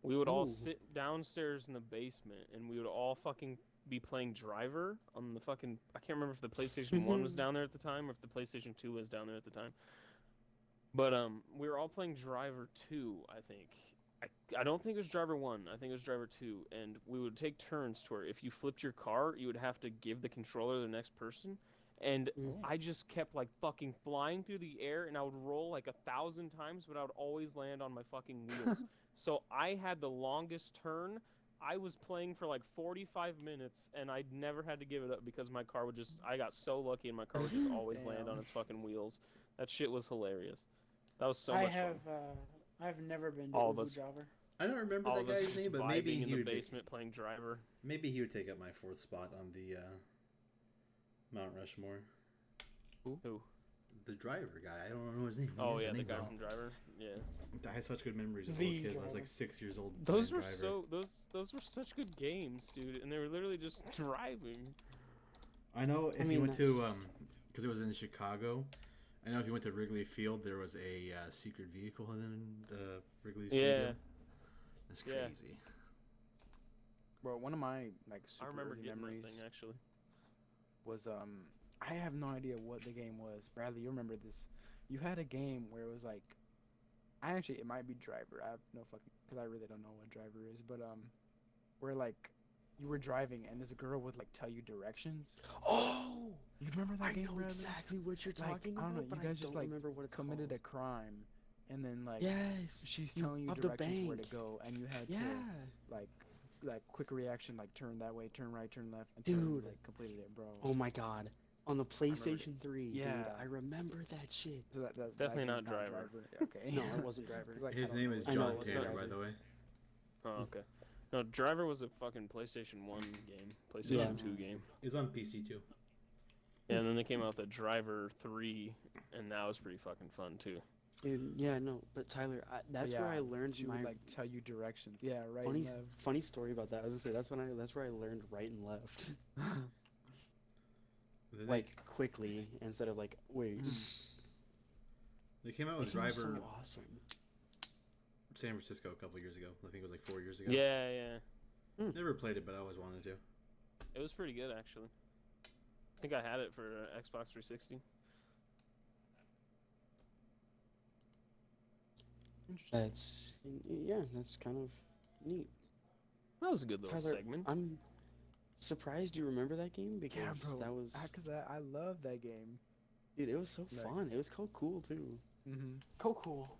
we would all Ooh. sit downstairs in the basement, and we would all fucking be playing Driver on the fucking. I can't remember if the PlayStation 1 was down there at the time or if the PlayStation 2 was down there at the time. But we were all playing Driver 2, I think. I don't think it was Driver 1. I think it was Driver 2. And we would take turns to where if you flipped your car, you would have to give the controller to the next person. And I just kept like fucking flying through the air, and I would roll like 1,000 times, but I would always land on my fucking wheels. So I had the longest turn. I was playing for like 45 minutes, and I never had to give it up because my car would just. I got so lucky, and my car would just always land Damn. on its fucking wheels. That shit was hilarious. That was so much fun. I've never been to All of Ubu us. Driver. I don't remember All that of us guy's just name, but vibing maybe in he the would basement playing Driver. maybe he would take up my 4th spot on the Mount Rushmore. Who? The driver guy. I don't know his name. Oh What is yeah, his the name guy now? from Driver. Yeah. I had such good memories as a The little kid. I was driver. like 6 years old. Those playing were Driver. those were such good games, dude, and they were literally just driving. I know if I you mean, went to that's- because it was in Chicago. I know if you went to Wrigley Field, there was a secret vehicle in the Wrigley Yeah. Stadium. That's Yeah. crazy. Bro, one of my like I super remember early getting memories that thing actually. was I have no idea what the game was. Bradley, you remember this? You had a game where it was like, it might be Driver. I have no fucking, because I really don't know what Driver is, but where like you were driving and this girl would like tell you directions. Oh, You remember that I game, know Bradley? exactly what you're Like, talking I don't about, know, but you guys I just, don't like, remember what it's committed called. a crime, and then like Yes. she's you telling you robbed the directions where to bank. go, and you had Yeah. to like quick reaction, like turn that way, turn right, turn left, until you Dude. like completed it, bro. Oh my god. On the PlayStation 3, dude. Yeah. I remember that shit. So that's Definitely that not game's Driver. Okay. No, it wasn't Driver. 'Cause, like, I His don't name know is what I know John it was Tanner, Driver. by the way. Oh okay. No, Driver was a fucking PlayStation 1 game, PlayStation Yeah. 2 game. It's on PC too. Yeah, and then they came out with the Driver 3, and that was pretty fucking fun too. Dude, yeah, no, but Tyler, that's where I learned She my would like tell you directions. Yeah, right. funny and left. funny story about that. I was gonna say that's where I learned right and left, They- like quickly instead of like wait. They came out That with game was Driver so awesome. San Francisco a couple years ago. I think it was like 4 years ago. Yeah, yeah. Never played it, but I always wanted to. It was pretty good actually. I think I had it for Xbox 360. Interesting. That's kind of neat. That was a good little Tyler, segment. I'm surprised you remember that game because Yeah, bro. that was Because I love that game. dude. It was so Like- fun. It was so cool too. Mm-hmm. Cool.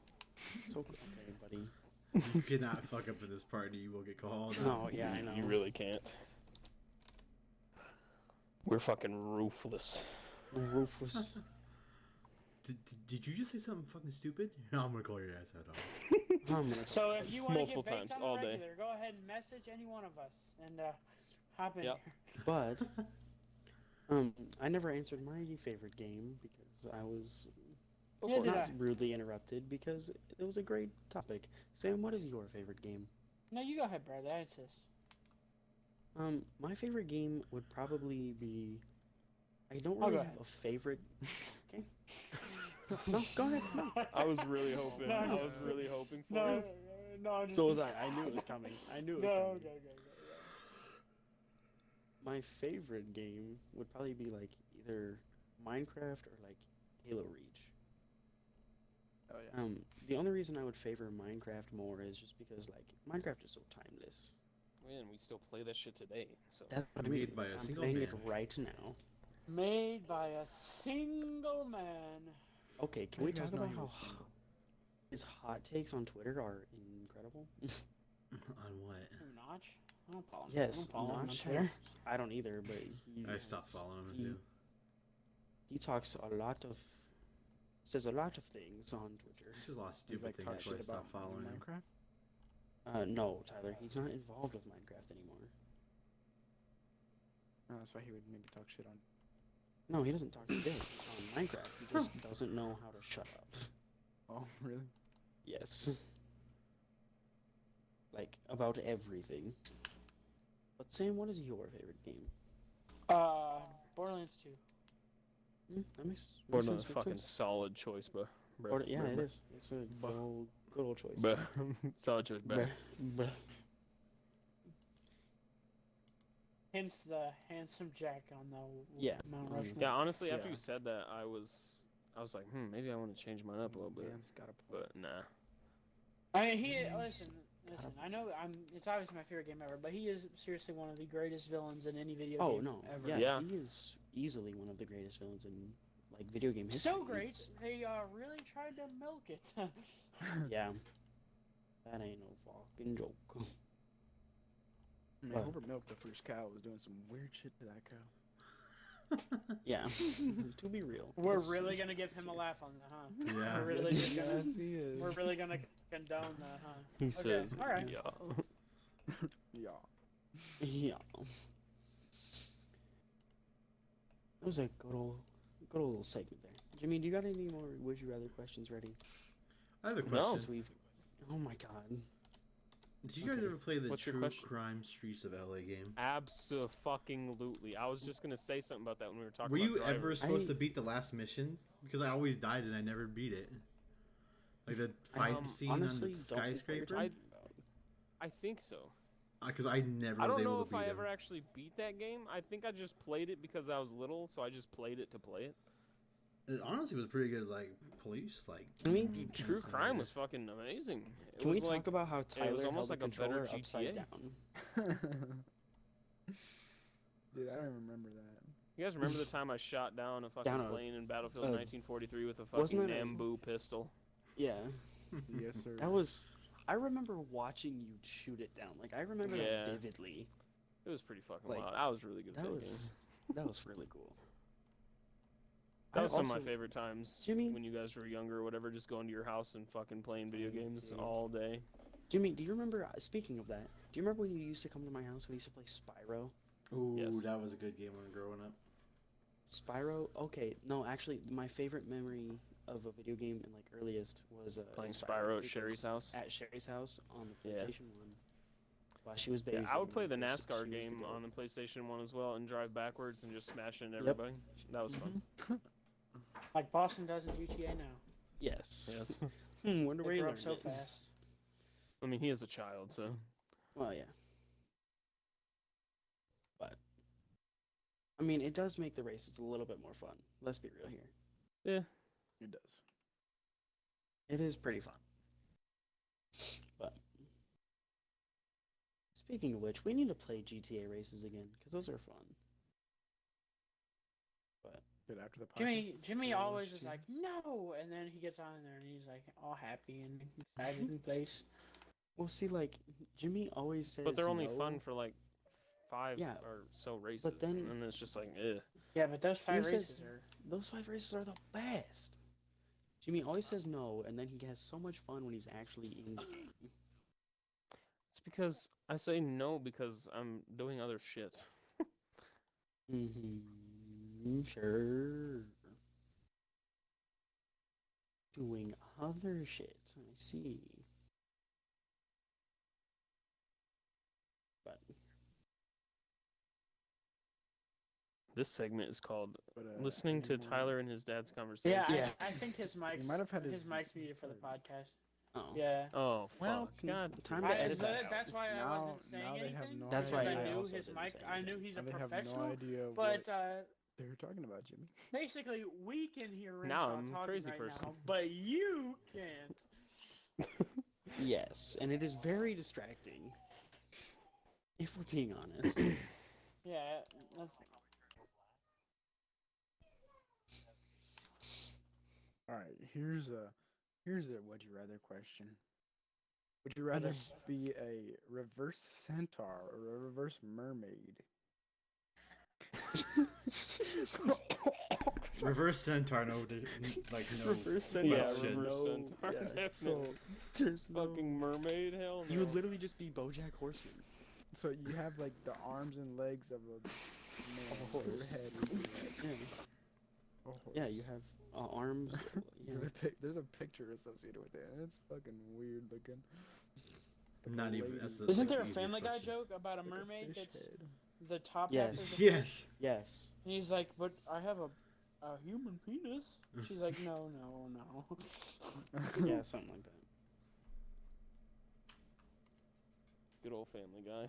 So cool. Okay, buddy. You cannot fuck up in this party. You will get called out. No, yeah, I know. You really can't. We're fucking ruthless. Ruthless. Did you just say something fucking stupid? No, I'm gonna call your ass out on it. So if you want to Multiple get baked times, on all the day. regular, go ahead and message any one of us and hop in Yep. here. But I never answered my favorite game because I was Neither did not I. rudely interrupted because it was a great topic. Sam, what is your favorite game? No, you go ahead, brother. I insist. My favorite game would probably be. I don't I'll really go have ahead. a favorite. Okay. No, go ahead. No. I was really hoping. No, I just- was really hoping for No, it. no, I'm just So was kidding. I. I knew it was coming. I knew it Go, was go, coming. go. My favorite game would probably be like either Minecraft or like Halo Reach. Oh yeah. The only reason I would favor Minecraft more is just because like Minecraft is so timeless. Man, we still play that shit today. So That's what I Made mean. by a I'm single playing it man. right now. Made by a single man. Okay, can How we do you guys talk know about he how was single? his hot takes on Twitter are incredible? On what? Notch? I don't follow him. Yes, I don't follow him on Notch Twitter. has, I don't either, but he I stopped following him too. he talks a lot of says a lot of things on Twitter. It's just a lot of He's stupid like things. talk That's why I shit about stopped following him. Minecraft. No, Tyler, he's not involved with Minecraft anymore. Oh, that's why he would maybe talk shit on. No, he doesn't talk shit on Minecraft. He just doesn't know how to shut up. Oh really? Yes. Like about everything. But Sam, what is your favorite game? Borderlands 2. That makes Borderlands sense. fucking solid choice, bro. Yeah, it is. It's a good old choice. Bruh. Solid choice, bro. Bruh. Hence the handsome Jack on the Yeah, Mount um, Rushmore. Yeah, honestly, after Yeah. you said that, I was like, maybe I want to change mine up a little bit, Man's gotta play. but nah. I mean, he Yes. listen. I know it's obviously my favorite game ever, but he is seriously one of the greatest villains in any video Oh game no, ever. yeah, Yeah. he is easily one of the greatest villains in like video game history. So great, He's- they really tried to milk it. Yeah, that ain't no fucking joke. Man, But- whoever milked the first cow was doing some weird shit to that cow. Yeah, to be real, We're it's- really it's- gonna give him a laugh on that, huh? Yeah. We're really just gonna. he is. We're really gonna condone that, huh? He says, all right. yeah. Yeah. Yeah. That was a good old little segment there. Jimmy, do you got any more would you rather questions ready? I have a No. question. Since we've, oh my god. Did you guys Okay. ever play the What's your True question? Crime Streets of LA game? Abso-fucking-lutely. I was just gonna say something about that when we were talking Were about you ever drivers. supposed to beat the last mission? Because I always died and I never beat it. Like the fight scene honestly on the don't know what you're skyscraper. talking about. I think so. Because I never I was don't able know to if I beat ever him. actually beat that game. I think I just played it because I was little, so I just played it to play it. It honestly was pretty good. Like police, like Can we- Dude, True Crime was fucking amazing. It Can we was like, talk about how Tyler almost held like the a better controller upside GTA. down? Dude, I don't even remember that. You guys remember the time I shot down a fucking Down a- plane in Battlefield uh, 1943 with a wasn't fucking that a- Nambu pistol? Yeah, Yes, sir. that was. I remember watching you shoot it down. Like I remember Yeah. that vividly. It was pretty fucking Like, wild. I was really good at That that was game. that was really cool. That I was some of my also- favorite times Jimmy? when you guys were younger or whatever, just going to your house and fucking playing video Playing games games. all day. Jimmy, do you remember? Speaking of that, do you remember when you used to come to my house? We used to play Spyro. Ooh, Yes. that was a good game when growing up. Spyro. Okay, no, actually, my favorite memory of a video game and like earliest was Playing Spyro at because Sherry's house. At Sherry's house on the Yeah. PlayStation 1. While she was Yeah, babysitting. I would play me the for NASCAR 6 years game ago. on the PlayStation 1 as well and drive backwards and just smash into Yep. everybody. That was fun. Like Boston does in GTA now. Yes. Yes. Wonder where They you grow up learned so it. fast. I mean, he is a child, so. Well, yeah. But I mean, it does make the races a little bit more fun. Let's be real here. Yeah. It does. It is pretty fun. But speaking of which, we need to play GTA races again because those are fun. But Dude, after the podcast. Jimmy I always watched is you. like, no, and then he gets on there and he's like all happy and excited and plays. well, see, like Jimmy always says. But they're only no. fun for like 5 Yeah, or so races. but then- and then it's just like, eh. Yeah, but those Jimmy 5 says races are. those 5 races are the best. Jimmy always says no, and then he has so much fun when he's actually in the game. It's because I say no because I'm doing other shit. Sure. Doing other shit. I see. But This segment is called But, listening to any more- Tyler and his dad's conversation. Yeah, Yeah. I think his mic's might have had his mic's muted for the started. podcast. oh, Yeah. Oh fuck! Well, God, time I, to edit that out. that's why I Now- wasn't saying now they have anything. no That's because why I I knew also his didn't mic. say I knew anything. he's a Now they have professional. no idea But what they were talking about, Jimmy. basically, we can hear Now Renshaw I'm a talking crazy right person. now, but you can't. Yes, and it is very distracting. If we're being honest. Yeah, that's. All right, here's a would you rather question. Would you rather Yes. be a reverse centaur or a reverse mermaid? Reverse centaur, no, like no. Reverse centaur. centaur. Question. reverse No, centaur, yeah, definitely. There's no. Fucking mermaid, hell no. You would literally just be BoJack Horseman. So you have like the arms and legs of a man. Your horse. head would be like Yeah, a horse. yeah. You have arms. Yeah. There's a picture associated with it, and it's fucking weird looking. Like a Not even- lady that's the- Isn't like there a the easiest Family Guy question. joke about a with a mermaid fish that's head. the top Yes. half is a Yes. Yes. And he's like, but I have a human penis. She's like, no, no, no. Yeah, something like that. Good old Family Guy.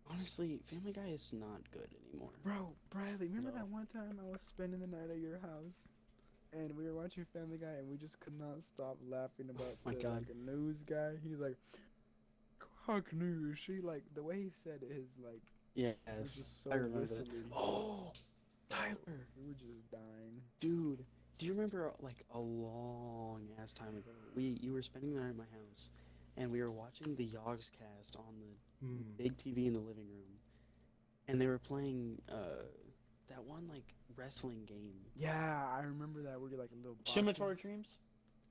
Honestly, Family Guy is not good anymore. Bro, Bradley, remember No. that one time I was spending the night at your house, and we were watching Family Guy, and we just could not stop laughing about my the God. like, news guy. He's like, "Cock news." She like the way he said it is like it was Yes, just so I remember that. whistly. Oh, Tyler, We were just dying. dude, do you remember like a long ass time ago? You were spending the night at my house, and we were watching the Yogs cast on the big TV in the living room, and they were playing that one like wrestling game. Yeah, I remember that. Where you like a little Scimitar boxes. Dreams?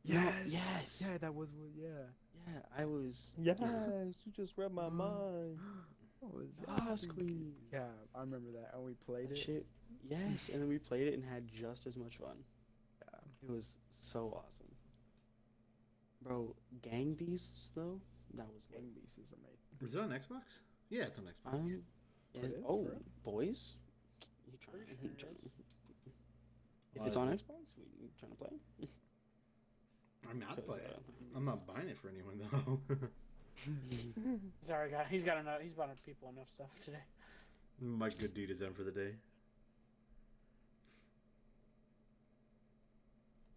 No, Yes. yes. Yeah, that was what. Yeah. Yeah, I was. Yes, you just read my Mm. mind. What was Yes, that? Queen. Yeah, I remember that, and we played That it. shit. Yes, and then we played it and had just as much fun. Yeah. It was so awesome. Bro, Gang Beasts though, that was Gang lit. Beasts is amazing. Is it on Xbox? Yeah, it's on Xbox. It is, oh, for real? boys, you trying? Pretty You sure it trying? is. If it's on Xbox, we trying to play? I'm not 'Cause, playing it. I'm not buying it for anyone though. Sorry, guy. He's got enough. He's bought people enough stuff today. My good deed is done for the day.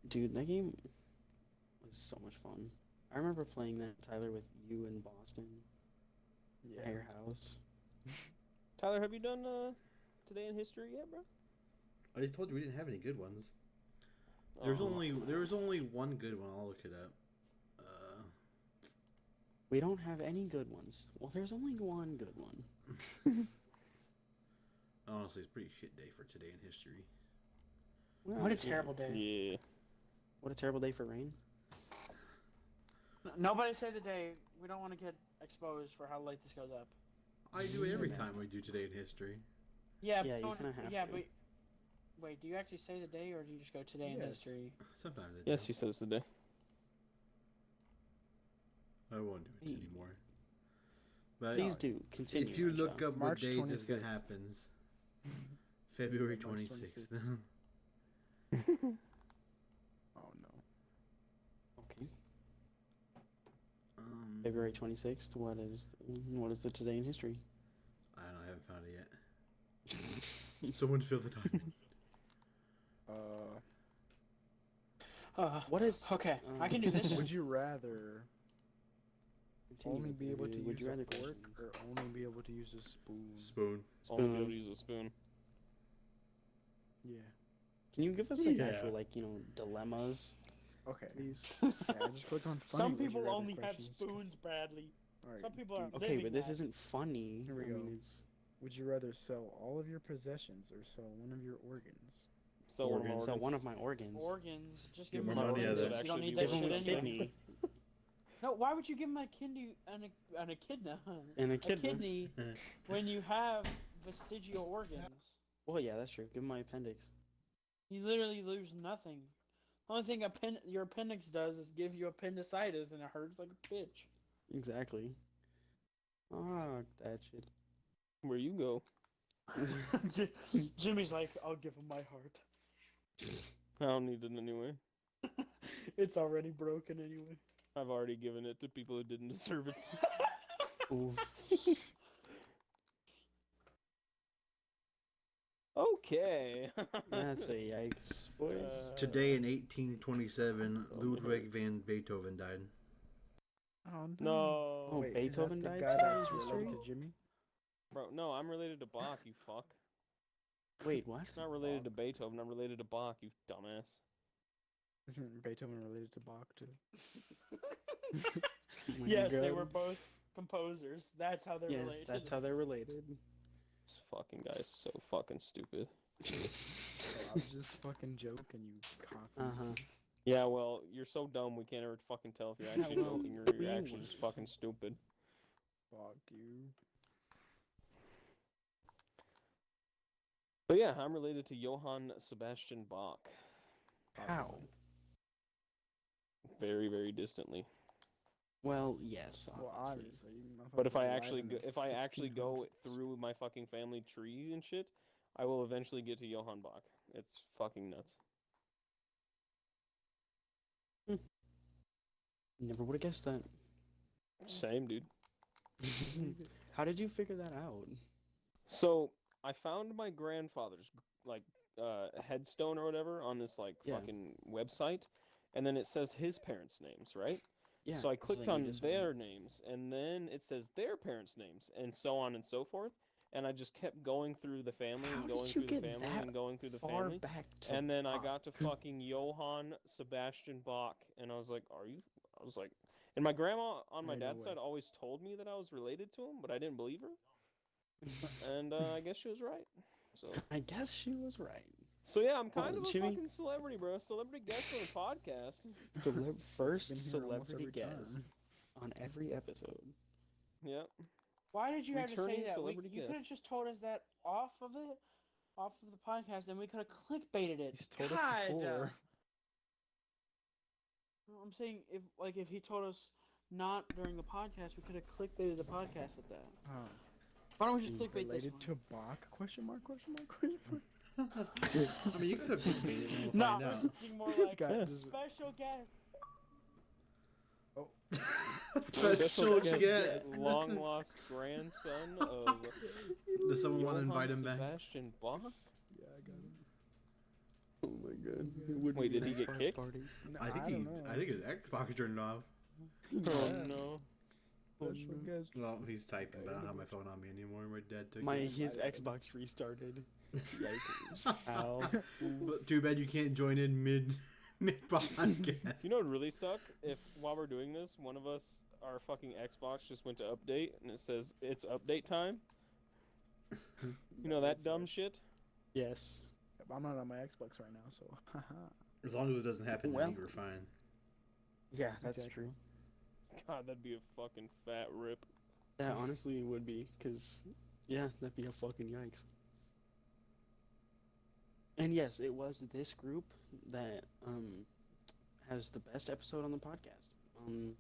Dude, that game was so much fun. I remember playing that, Tyler, with you in Boston at your house. Tyler, have you done Today in History yet, bro? I just told you we didn't have any good ones. There was only one good one. I'll look it up. We don't have any good ones. Well, there's only one good one. Honestly, it's a pretty shit day for Today in History. Well, What a yeah. terrible day. Yeah. What a terrible day for rain. Nobody say the day. We don't want to get exposed for how late this goes up. I do it every Yeah. time we do Today in History. Yeah, Yeah, but you don't- kinda have yeah, to. but wait, do you actually say the day or do you just go today in Yes. history? Sometimes I do. Yes, he says today. I won't do it Hey. anymore. But Please do continue. if you Renshaw. look up what March day this 26th. happens, February March 26th. 26th. Oh no. Okay. February 26th. What is the today in history? I don't know. I haven't found it yet. Someone fill the time. What is? Okay, I can do this. Would you rather Continue only with be able the to would use you a rather fork questions. or only be able to use a spoon? Spoon. Only be able Spoon. to use a spoon. Yeah. Can you give us like Yeah. actual dilemmas, Okay. please? Yeah, I just click on funny Some would you people rather only have questions 'cause- spoons, Bradley. Alright, Some people are Okay, living but this that. isn't funny. Here we I mean, go. it's Would you rather sell all of your possessions or sell one of your organs? Sell one of my Organs. organs. Sell one of my organs. Organs. Just Get give him more my money out of organs. that. You don't Actually need be that Give him shit a anyway. kidney. No, why would you give him a kidney and a kidney? And a A kidney. kidney when you have vestigial organs. Well, yeah, that's true. Give him my appendix. You literally lose nothing. The only thing your appendix does is give you appendicitis and it hurts like a bitch. Exactly. Ah, that shit. Where you go? Jimmy's like, I'll give him my heart. I don't need it anyway. It's already broken anyway. I've already given it to people who didn't deserve it. Oof. Okay. That's a yikes, boys. Today in 1827, Ludwig van Beethoven died. Oh No. Oh, Wait, Beethoven is that died the guy today in that's related history? to Jimmy? Bro, no, I'm related to Bach, you fuck. Wait, what? I'm not related to Beethoven, I'm related to Bach, you dumbass. Isn't Beethoven related to Bach too? Oh my Yes, they God. were both composers. That's how they're Yes, related. that's how they're related. This fucking guy's so fucking stupid. I was just fucking joking, you cock. Uh-huh. Yeah, well, you're so dumb we can't ever fucking tell if you're actually well, joking or we you're actually was. just fucking stupid. Fuck you. But yeah, I'm related to Johann Sebastian Bach. How? Very, very distantly. Well, yes, Well, obviously. obviously. But if I motherfucker's actually alive in the if I actually go 1600s. through my fucking family tree and shit, I will eventually get to Johann Bach. It's fucking nuts. Never would have guessed that. Same, dude. How did you figure that out? So I found my grandfather's like headstone or whatever on this like Yeah. fucking website, and then it says his parents' names, right? Yeah. So I clicked you on just their names, and then it says their parents' names, and so on and so forth. And I just kept going through the family How and did going you through the get family that and going through the far family. back to And then I Bach? got to fucking Johann Sebastian Bach, and I was like, "Are you?" I was like, and my grandma on my Ain't no dad's way. side always told me that I was related to him, but I didn't believe her, and I guess she was right. So, I guess she was right. so yeah, I'm kind Well, of a Jimmy- fucking celebrity, bro. Celebrity guest on the podcast. First Been here almost celebrity every guest time. on every episode. Yep. Why did you have to say Returning that? celebrity You could have guest. just told us that off of the podcast, and we could have clickbaited it. He's told God, us before. I'm saying if he told us not during the podcast, we could have clickbaited the podcast with that. Oh, Why don't we just clickbait this related one? to Bach? Question mark? Question mark? Question mark? I mean, you can still clickbait it and we'll No, find I was out. thinking more like Guy Yeah. just- special guest. Special guest. Long lost grandson of Does someone want to Johann invite him back? Sebastian Bach. Yeah, I got him. Oh my god. It would Wait, be did he an get Xbox kicked? Party. No, I think don't know. I think his Xbox turned off. Oh Yeah. no. Special guest. Well, he's typing, but I don't have my phone on me anymore. My dad took My it. his Xbox restarted. Yikes. How? But too bad you can't join in mid podcast. You know what would really suck? If while we're doing this, one of us, our fucking Xbox just went to update and it says it's update time. You know that dumb shit? Yes. I'm not on my Xbox right now, so haha. As long as it doesn't happen to Well. me, we're fine. Yeah, that's Exactly. true. God, that'd be a fucking fat rip. That honestly would be, because, yeah, that'd be a fucking yikes. And yes, it was this group that has the best episode on the podcast.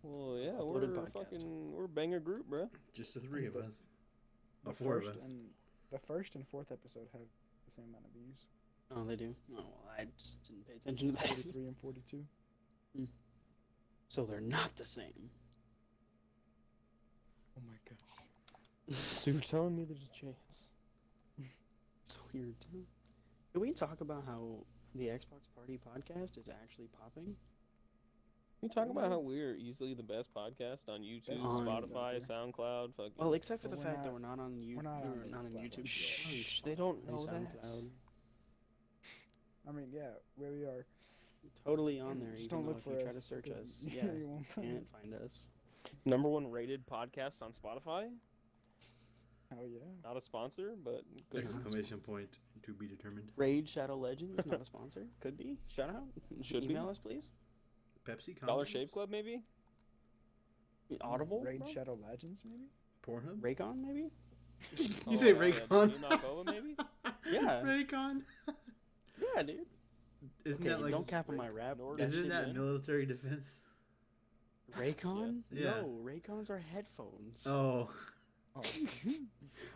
Well, yeah, Uploaded we're podcast. we're a banger group, bro. Just the three of The- us. The Oh, four of first us. and the first and fourth episode have the same amount of views. Oh, they do? Oh, well, I just didn't pay attention to that. 43 and 42. So they're not the same. Oh my god. So you're telling me there's a chance? So weird, too. Can we talk about how the Xbox Party podcast is actually popping? You talk about how we're easily the best podcast on YouTube, Best on- Spotify, SoundCloud, fucking. Well, except for But the we're fact that not- we're not on YouTube. we're not on those not on platforms YouTube. yet. Shh, We're on they don't Spotify, know that. SoundCloud. I mean, yeah, where we are. Totally on there, Just even don't though look if for you us. try to search 'cause us, you yeah, won't find can't find us. #1 rated podcast on Spotify. Oh yeah. Not a sponsor, but good. Exclamation point to be determined. Raid Shadow Legends, not a sponsor. Could be. Shout out. Should be. Email us, please. Pepsi. Dollar condoms? Shave Club, maybe? Audible. Raid bro? Shadow Legends, maybe. Pornhub. Raycon, maybe. You say yeah, Raycon? Team Malkova, maybe? Yeah. Raycon. Yeah, dude. Isn't Okay, that like? don't cap on my rap. Nord- That Isn't shit- that in? military defense? Raycon? Yeah. No, Raycons are headphones. Oh, Oh.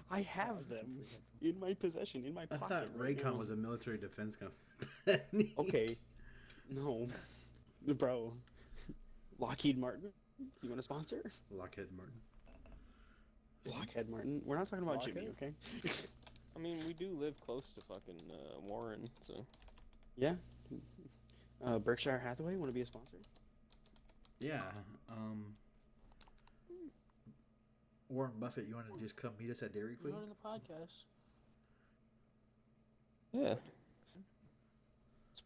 I have them in my possession, in my I pocket. thought right Raycon now. was a military defense company. Okay. No. Bro. Lockheed Martin? You want to sponsor? Lockheed Martin. Lockheed Martin. We're not talking about Jimmy, Lockheed? okay? I mean, we do live close to fucking Warren, so. Yeah. Berkshire Hathaway, want to be a sponsor? Yeah. Warren Buffett, you want to just come meet us at Dairy Queen? Not in the podcast. Yeah. Let's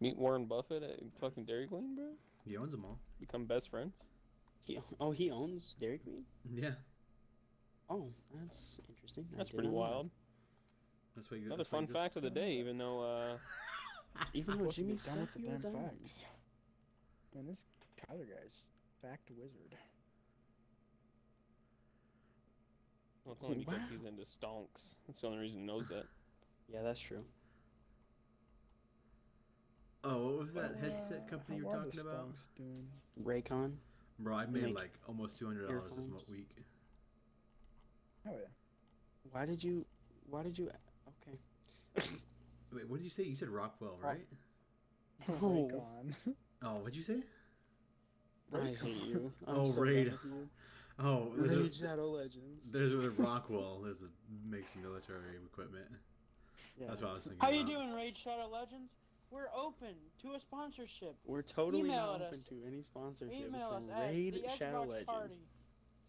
meet Warren Buffett at fucking Dairy Queen, bro. He owns them all. Become best friends. He owns Dairy Queen? Yeah. Oh, that's interesting. I That's did pretty not know that. wild. That's what you. Another that's what fun you fact of the day, even though, Even though Supposed to be Jimmy done said with the we were damn done. facts. Man, this Tyler guy's fact wizard. well, it's only because Wow. he's into stonks. That's the only reason he knows that. Yeah, that's true. Oh, what was that headset company you were How are the talking about? Stonks doing? Raycon. Bro, I made Like like almost $200 this earphones. week. Oh yeah. Why did you? Okay. Wait, what did you say? You said Rockwell, right? Oh. Raycon. Oh, what'd you say? I hate you. I'm Oh, so Raid. done with you. Oh, Raid Shadow Legends. there's with Rockwell. There's a makes military equipment. Yeah. That's what I was thinking. How you about. doing, Raid Shadow Legends? We're open to a sponsorship. We're totally Email not us. open to any sponsorships Email us from at Raid the Shadow Xbox Legends. Party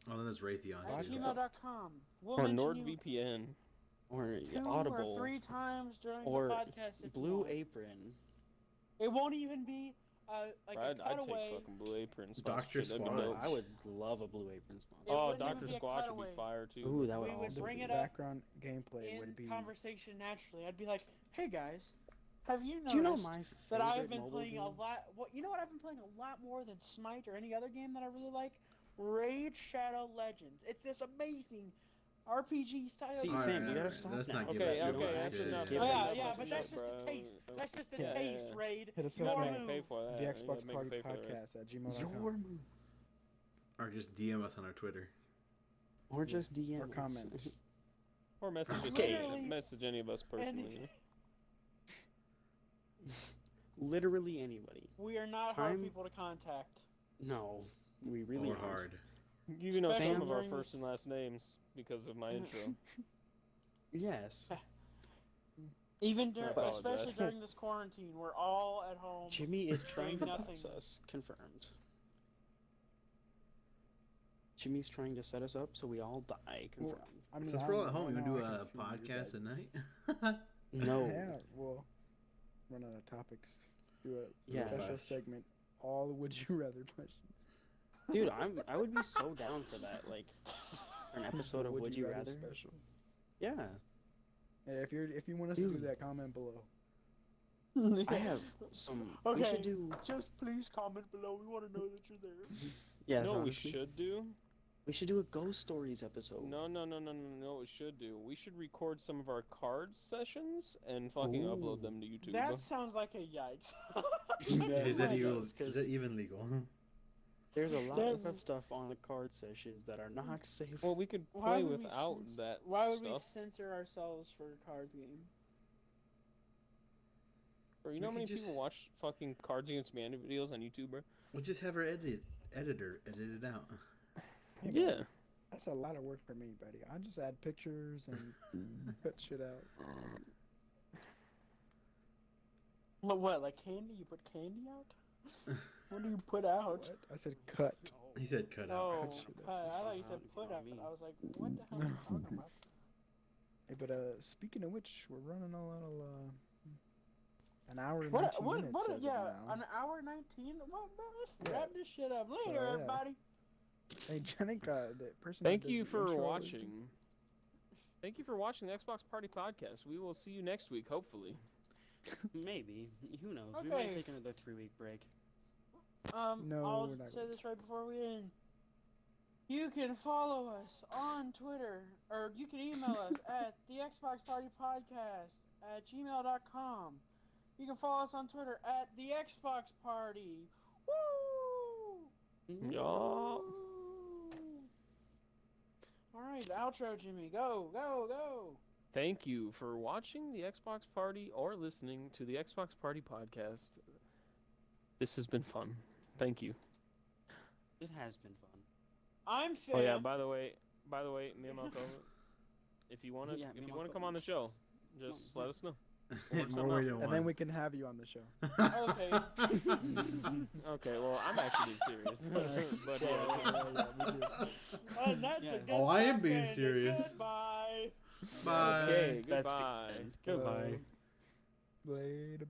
Oh, then there's Raytheon. at too. gmail.com. We'll Or mention you NordVPN. Or 2 Audible. or 3 times during Or the podcast. If you Blue want. Apron. It won't even be like I'd a take cutaway. fucking Blue Apron. Dr. sponsorship, that'd be Squad. dope. I would love a Blue Apron sponsor. It Oh, wouldn't even Dr. be a Squad should cutaway. be fire too. Ooh, that would We would also bring be it The up background gameplay in would be. conversation naturally. I'd be like, "Hey guys, have you noticed Do you know my that I've favorite been mobile playing game? a lot? What you know what I've been playing a lot more than Smite or any other game that I really like? Raid Shadow Legends. It's this amazing RPG style. See, game. Sam, you gotta Alright, stop let's now. not give Okay, that okay, too much actually, shit. no, Give Oh them yeah, the yeah, but sponsorship, that's just bro. a taste. That's just a Yeah, taste, yeah. Raid. Hit us Your up Yeah, at move. pay for that. the You Xbox gotta make Party me pay for the rest. Podcast at gmail.com. Your move. Or just DM us on our Twitter. Or just DM Or us. comment. Or message us, Literally message any of us personally. anything. Literally anybody. We are not hard Time- people to contact. No, we really or aren't. hard. You even know Especially some of our during first this- and last names because of my intro. Yes. Even during, apologize. especially during this quarantine, we're all at home. Jimmy is trying to Doing dox nothing. us. Confirmed. Jimmy's trying to set us up so we all die. Well, Confirmed. I mean, Since I we're all don't at home, know you can do now, I a can see you podcast guys. at night. No. Yeah, well, run out of topics. Do a Yeah. special Flash. segment. All would you rather questions. Dude, I would be so down for that. Like an episode of Would You Rather. special. Yeah. Yeah, if you want us to do Dude. that, comment below. I have some. We Okay. should do. Just please comment below. We want to know that you're there. Yeah. no, we honestly, should do. We should do a ghost stories episode. No. What we should do. We should record some of our cards sessions and fucking upload Ooh. them to YouTube. That sounds like a yikes. Is that Mine even? does, 'cause Is that even legal? There's a lot There's- of stuff on the card sessions that are not safe. Well, we could Why play would we without cens- that Why would we stuff. censor ourselves for a cards game? Bro, you know how We many could people just- watch fucking Cards Against Humanity videos on YouTube, bro? We'll just have our editor edit it out. Hey, Yeah. man, that's a lot of work for me, buddy. I just add pictures and cut shit out. What, like candy? You put candy out? What do you put out? What? I said cut. He said cut out. Oh, Shit, that's I just thought you not said even put on out. me. I was like, what the hell are you talking about? Hey, but speaking of which, we're running a little an hour and What? 19 What? minutes What? as of Yeah, now. an hour 19. What? Man, let's Yeah. wrap this shit up later, yeah. everybody. Hey, I think the person. Thank who did you the for intro is- watching. Thank you for watching the Xbox Party Podcast. We will see you next week, hopefully. Maybe. Who knows? We might Okay. take another 3-week break. No, I'll we're not say gonna. this right before we end. You can follow us on Twitter, or you can email us at the Xbox Party Podcast at gmail.com. You can follow us on Twitter at the Xbox Party. Woo! Yeah. All right, outro, Jimmy. Go, go, go. Thank you for watching the Xbox Party or listening to the Xbox Party Podcast. This has been fun. Thank you. It has been fun. I'm Sam. Oh yeah, by the way, Mia Malkova, if you wanna Yeah, if Mia you wanna Malkova. come on the show, just let us know. More way than And one. then we can have you on the show. Okay. Okay, well I'm actually being serious. But me too. And that's Yeah. a good Oh, I am stop being and serious. Goodbye. Bye. Okay, That's the goodbye. end. Goodbye. Later.